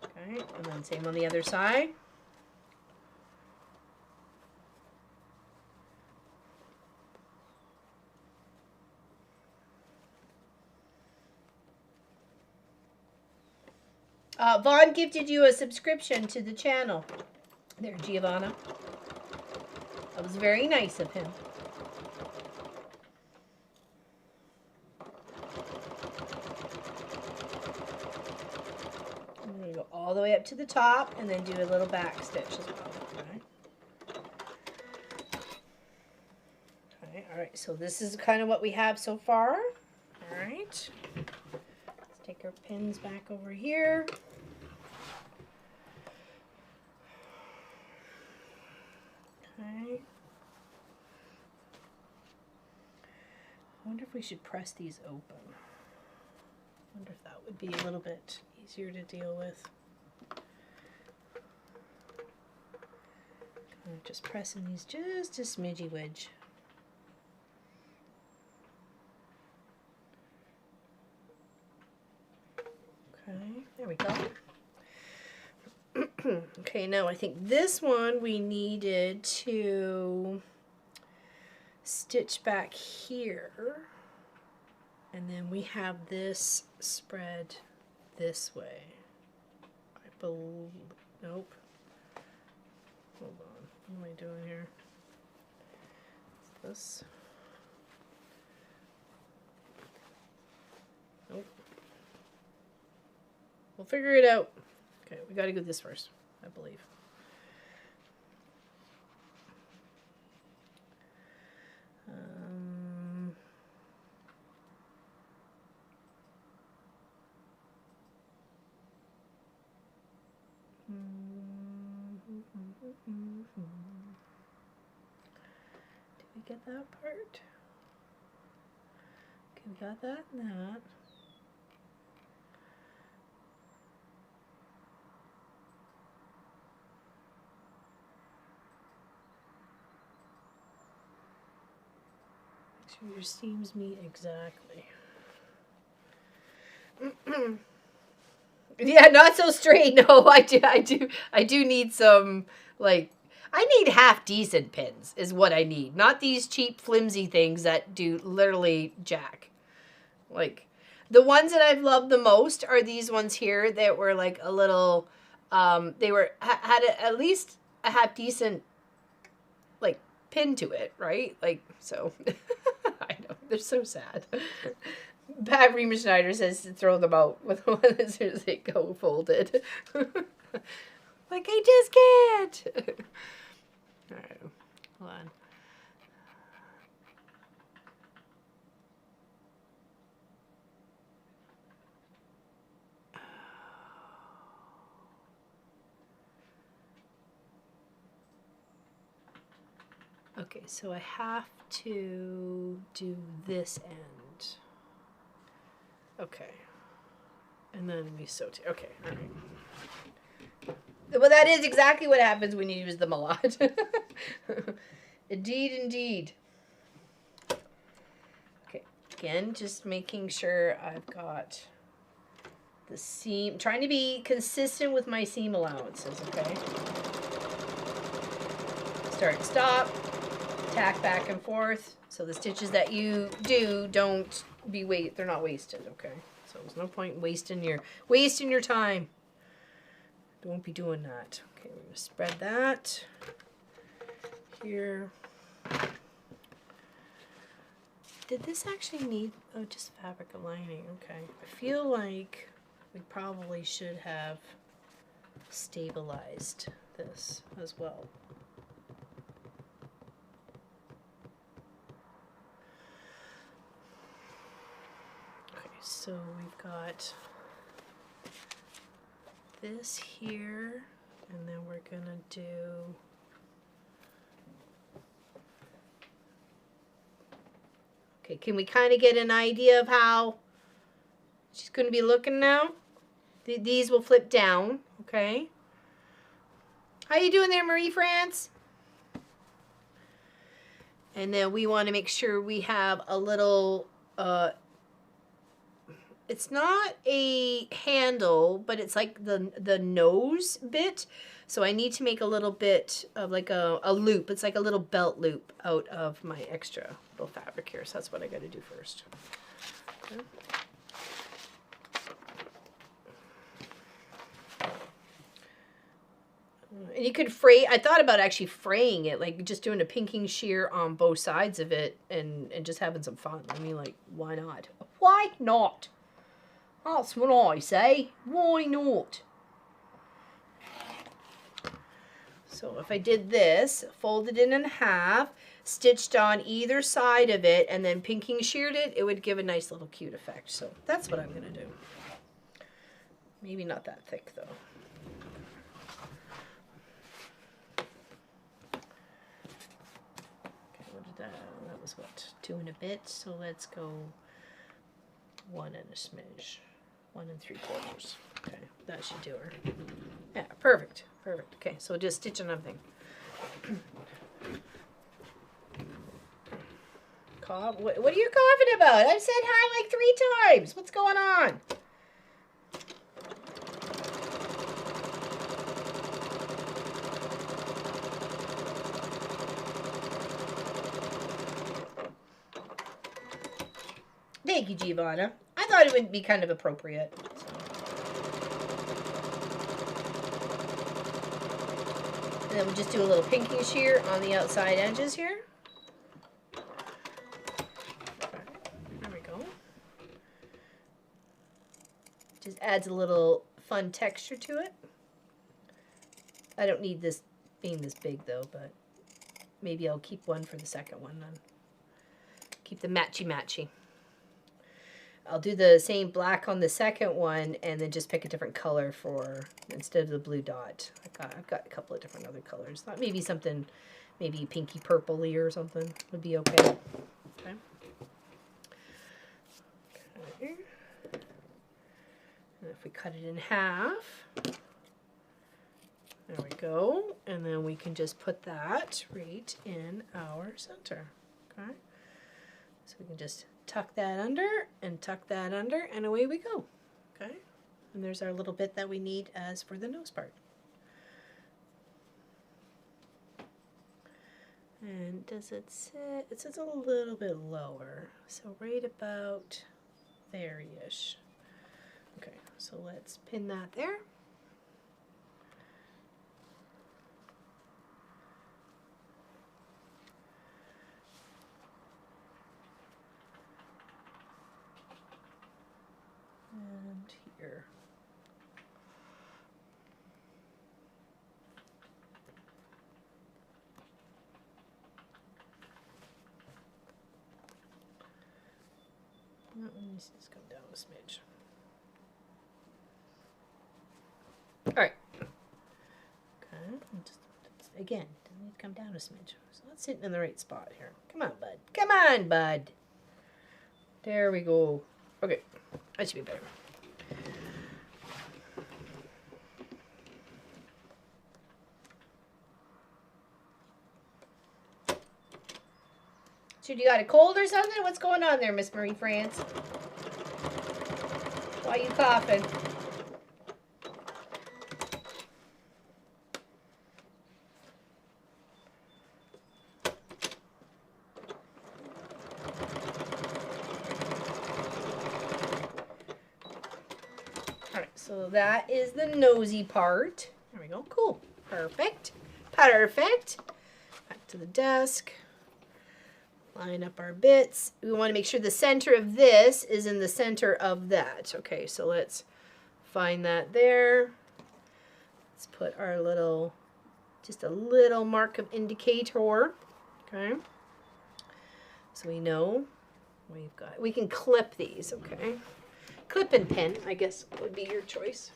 Okay, and then same on the other side. Vaughn gifted you a subscription to the channel. There, Giovanna. That was very nice of him. I'm going to go all the way up to the top and then do a little back stitch as well. Okay, all right, so this is kind of what we have so far. All right. Let's take our pins back over here. Okay. I wonder if we should press these open. I wonder if that would be a little bit easier to deal with. Kind of just pressing these just a smidgy wedge. Okay, there we go. Okay, Okay, now I think this one we needed to stitch back here. And then we have this spread this way. I believe, nope. Hold on, what am I doing here? This. Nope. We'll figure it out. Okay, we gotta do this first, I believe. Did we get that part? Okay, we got that and that. Make sure your seams meet exactly. Yeah, not so straight. No, I do need some, like, I need half decent pins is what I need. Not these cheap flimsy things that do literally jack. Like, the ones that I've loved the most are these ones here that were like a little, they were, had at least a half decent, like, pin to it, right? Like, so, I know, they're so sad. Pat Riemer Schneider says to throw them out with one as soon as they go folded. Like, I just can't. All right, hold on. Okay, so I have to do this end. Okay. And then we sew it. Okay, all right. Well, that is exactly what happens when you use them a lot. Indeed, indeed. Okay, again, just making sure I've got the seam, trying to be consistent with my seam allowances, okay? Start, stop, tack back and forth. So the stitches that you do don't be they're not wasted, okay? So there's no point in wasting your time. Don't be doing that. Okay, we're gonna spread that here. Did this actually need, oh, just fabric aligning, okay. I feel like we probably should have stabilized this as well. So we've got this here, and then we're gonna do okay, can we kind of get an idea of how she's gonna be looking now? These will flip down, okay? How you doing there, Marie France? And then we want to make sure we have a little it's not a handle, but it's like the nose bit. So I need to make a little bit of like a loop. It's like a little belt loop out of my extra little fabric here. So that's what I got to do first. Okay. And you could fray, I thought about actually fraying it, like just doing a pinking shear on both sides of it and just having some fun. I mean, like, why not? Why not? That's what I say. Why not? So if I did this, folded it in half, stitched on either side of it, and then pinking sheared it, it would give a nice little cute effect. So that's what I'm going to do. Maybe not that thick, though. Okay, what did that? That was what? 2 and a bit. So let's go 1 and a smidge. 1 3/4. Okay, that should do her. Yeah, perfect, perfect. Okay, so just stitch on everything. Cough? What are you coughing about? I've said hi like 3 times. What's going on? Thank you, Giovanna. I thought it would be kind of appropriate. So. And then we'll just do a little pinking shear on the outside edges here. There we go. Just adds a little fun texture to it. I don't need this being this big though, but maybe I'll keep one for the second one then. Keep the matchy-matchy. I'll do the same black on the second one and then just pick a different color for, instead of the blue dot. I've got a couple of different other colors. Thought maybe something, maybe pinky purpley or something would be okay. Okay. Okay. And if we cut it in half, there we go. And then we can just put that right in our center. Okay. So we can just tuck that under and tuck that under and away we go. Okay. And there's our little bit that we need as for the nose part. And does it sit? It sits a little bit lower. So right about there-ish. Okay, so let's pin that there. And here. That one needs to just come down a smidge. All right. Okay. And just, again, doesn't need to come down a smidge. So that's sitting in the right spot here. Come on, bud. Come on, bud. There we go. Okay. That should be better. So you got a cold or something? What's going on there, Miss Marie France? Why are you coughing? Alright, so that is the nosy part. There we go. Cool. Perfect. Perfect. Back to the desk. Line up our bits. We want to make sure the center of this is in the center of that. Okay, so let's find that there. Let's put our little, just a little mark of indicator. Okay. So we know we've got, we can clip these, okay. Clip and pin, I guess, would be your choice.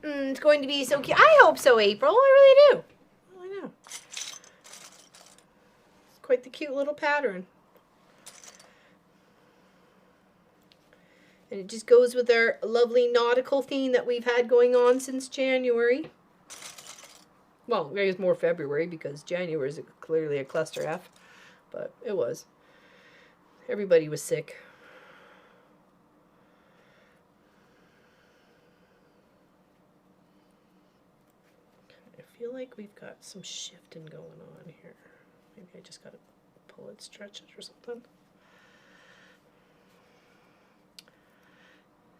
It's going to be so cute. I hope so, April. I really do. Oh, I know. It's quite the cute little pattern. And it just goes with our lovely nautical theme that we've had going on since January. Well, I guess more February because January is clearly a cluster F. But it was. Everybody was sick. I feel like we've got some shifting going on here. Maybe I just gotta pull it, stretch it or something.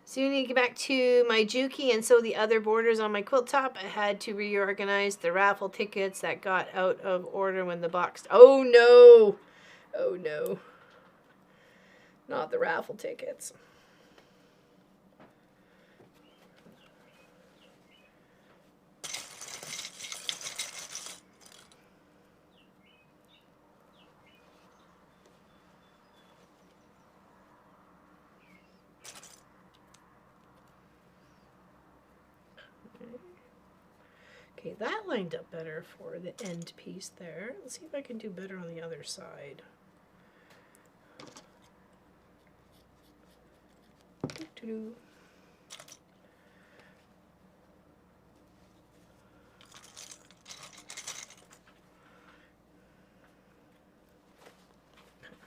So you need to get back to my Juki and sew the other borders on my quilt top. I had to reorganize the raffle tickets that got out of order when the box... Oh no! Oh no. Not the raffle tickets. Okay, that lined up better for the end piece there. Let's see if I can do better on the other side. Doo-doo.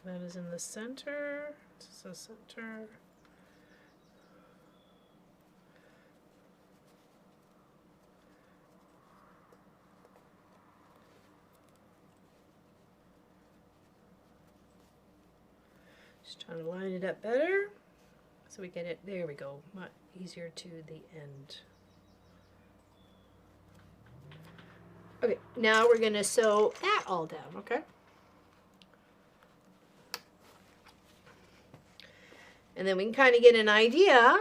That is in the center. This is the center. Just trying to line it up better so we get it, there we go, much easier to the end. Okay, now we're gonna sew that all down, okay? And then we can kind of get an idea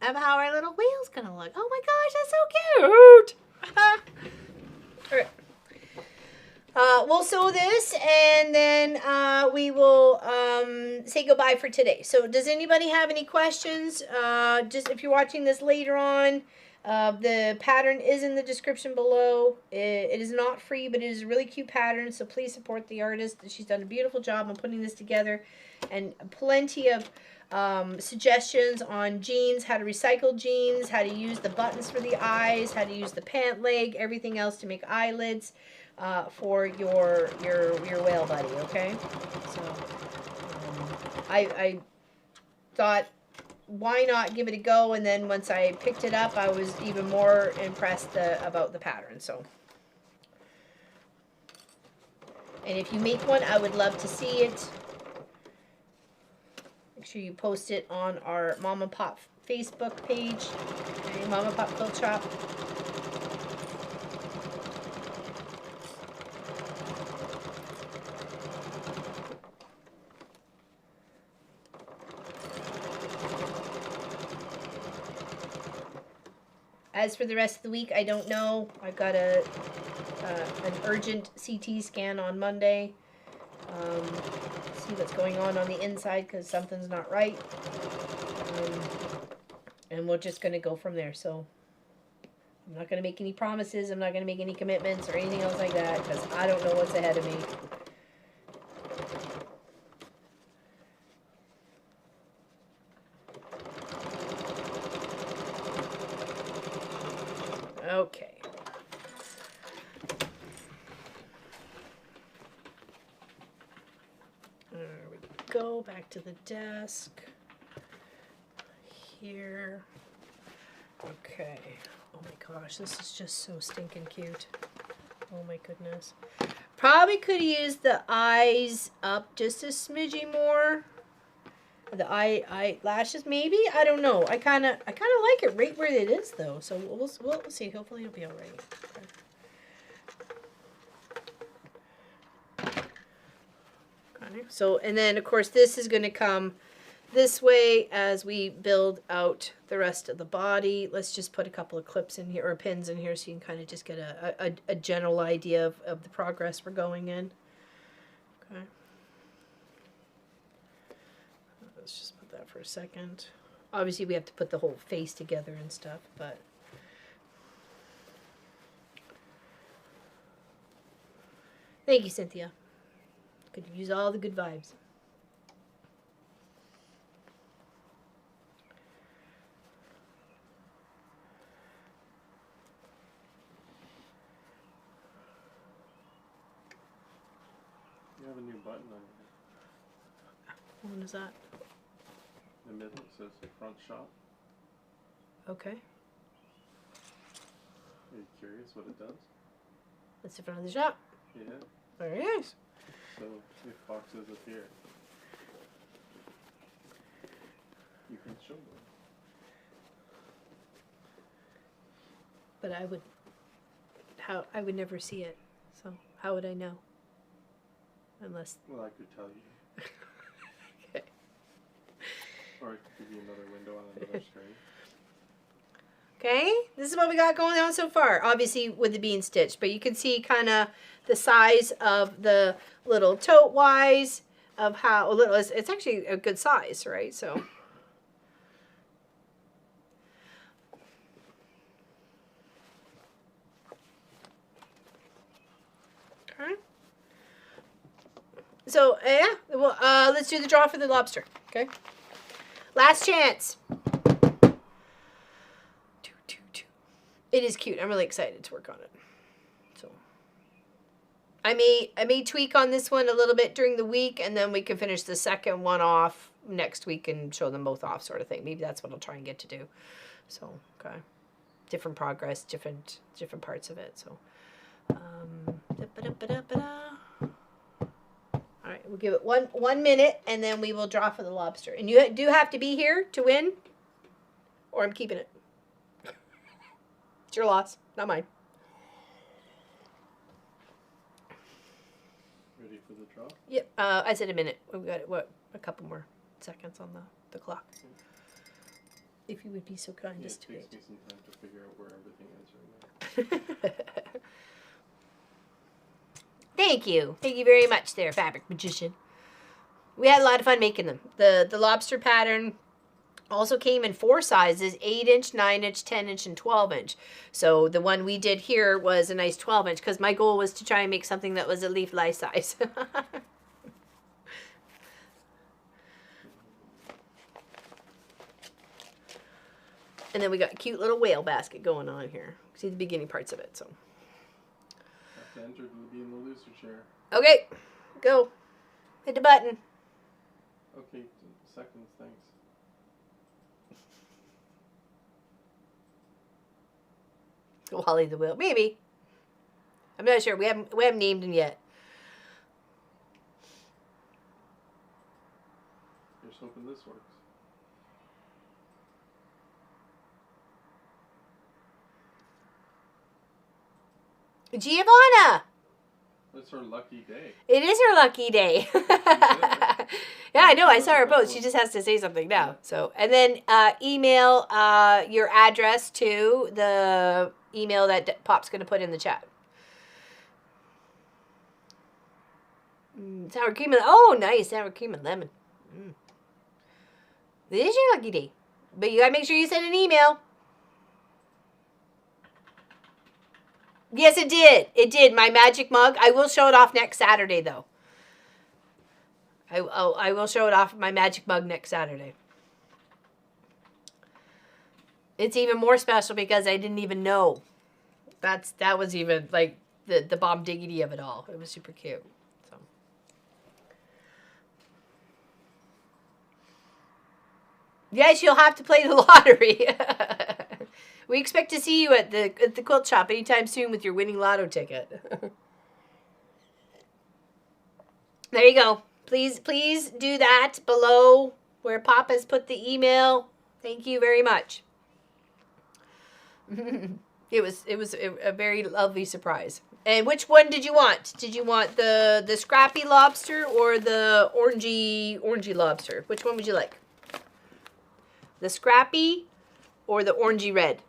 of how our little whale's gonna look. Oh my gosh, that's so cute! All right. We'll sew this and then we will say goodbye for today. So does anybody have any questions? Just if you're watching this later on, the pattern is in the description below. It is not free, but it is a really cute pattern, so please support the artist. She's done a beautiful job on putting this together, and plenty of suggestions on jeans, how to recycle jeans, how to use the buttons for the eyes, how to use the pant leg, everything else to make eyelids for your whale buddy, okay? So I thought, why not give it a go? And then once I picked it up, I was even more impressed about the pattern. So, and if you make one, I would love to see it. Make sure you post it on our Mom and Pop Facebook page, okay, Mom and Pop Quilt Shop. As for the rest of the week, I don't know. I've got an urgent CT scan on Monday. See what's going on the inside because something's not right. And we're just going to go from there. So I'm not going to make any promises. I'm not going to make any commitments or anything else like that because I don't know what's ahead of me. Okay. There we go. Back to the desk. Here. Okay. Oh my gosh, this is just so stinking cute. Oh my goodness. Probably could use the eyes up just a smidgy more. The eyelashes, maybe. I don't know. I kind of like it right where it is, though. So we'll see. Hopefully, it'll be all right. Okay. So, and then of course, this is going to come this way as we build out the rest of the body. Let's just put a couple of clips in here or pins in here, so you can kind of just get a general idea of the progress we're going in. Okay. Let's just put that for a second. Obviously, we have to put the whole face together and stuff, but thank you, Cynthia. Could use all the good vibes. You have a new button on your What is that? the middle. It says front shop. Okay. Are you curious what it does? That's the front of the shop. Yeah. Very nice. So if boxes appear, you can show them. But I would never see it. So how would I know? Unless. Well, I could tell you. Okay. Or I could give you another window on another screen. Okay, this is what we got going on so far. Obviously with it being stitched, but you can see kind of the size of the little tote wise of how little it's actually a good size, right? So. Okay. So yeah, well, let's do the draw for the lobster. Okay. Last chance. It is cute. I'm really excited to work on it. So I may tweak on this one a little bit during the week, and then we can finish the second one off next week and show them both off, sort of thing. Maybe that's what I'll try and get to do. So okay, different progress, different parts of it. So all right, We'll give it one minute, and then we will draw for the lobster. And you do have to be here to win, or I'm keeping it. It's your loss, not mine. Ready for the draw? Yep. I said a minute. We've got a couple more seconds on the clock. If you would be so kind as to wait. It takes me some time to figure out where everything is right now. Thank you. Thank you very much there, Fabric Magician. We had a lot of fun making them. The lobster pattern also came in 4 sizes, 8-inch, 9-inch, 10-inch, and 12-inch. So the one we did here was a nice 12-inch because my goal was to try and make something that was a leaf life size. And then we got a cute little whale basket going on here. See the beginning parts of it. So. Have to enter to be in the looser chair. Okay, go. Hit the button. Okay, seconds, thanks. Wally the whale, maybe. I'm not sure. We haven't named him yet. Here's hoping this works. Giovanna! It's her lucky day. It is her lucky day. Yeah, I know. I saw her post. She just has to say something now. So, and then email your address to the email that Pop's going to put in the chat. Sour cream and oh, nice sour cream and lemon. It is your lucky day, but you gotta make sure you send an email. Yes, it did. It did. My magic mug. I will show it off next Saturday, though. I will show it off my magic mug next Saturday. It's even more special because I didn't even know. That was even like the bomb diggity of it all. It was super cute. So. Yes, you'll have to play the lottery. We expect to see you at the quilt shop anytime soon with your winning lotto ticket. There you go. Please do that below where Pop has put the email. Thank you very much. It was a very lovely surprise. And which one did you want? Did you want the scrappy lobster or the orangey lobster? Which one would you like? The scrappy or the orangey red?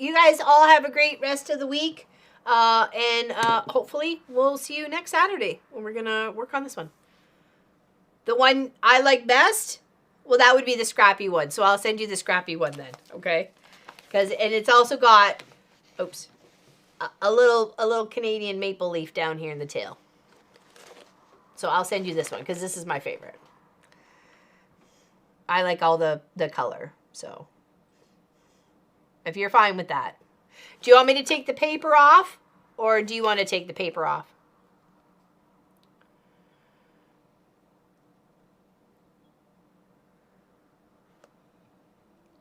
You guys all have a great rest of the week. And hopefully we'll see you next Saturday when we're going to work on this one. The one I like best, well, that would be the scrappy one. So I'll send you the scrappy one then, okay? And it's also got, oops, a little Canadian maple leaf down here in the tail. So I'll send you this one because this is my favorite. I like all the color, so if you're fine with that. Do you want me to take the paper off, or do you want to take the paper off?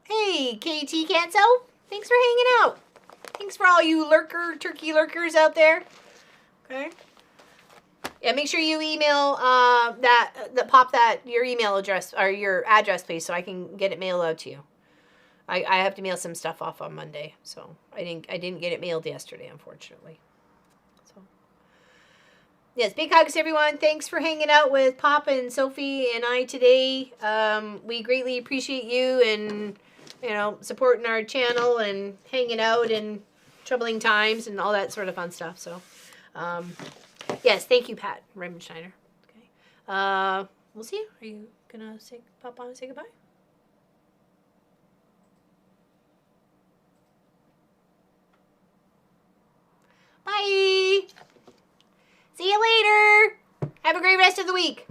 Hey, KT Can't Sew. Thanks for hanging out. Thanks for all you turkey lurkers out there. Okay. Yeah, make sure you email Pop your email address or your address, please, so I can get it mailed out to you. I have to mail some stuff off on Monday, so I didn't get it mailed yesterday, unfortunately. So yes, big hugs, everyone. Thanks for hanging out with Pop and Sophie and I today. We greatly appreciate you and supporting our channel and hanging out in troubling times and all that sort of fun stuff. So yes, thank you, Pat Remensteiner. Okay, we'll see you. Are you gonna pop on and say goodbye? Bye. See you later. Have a great rest of the week.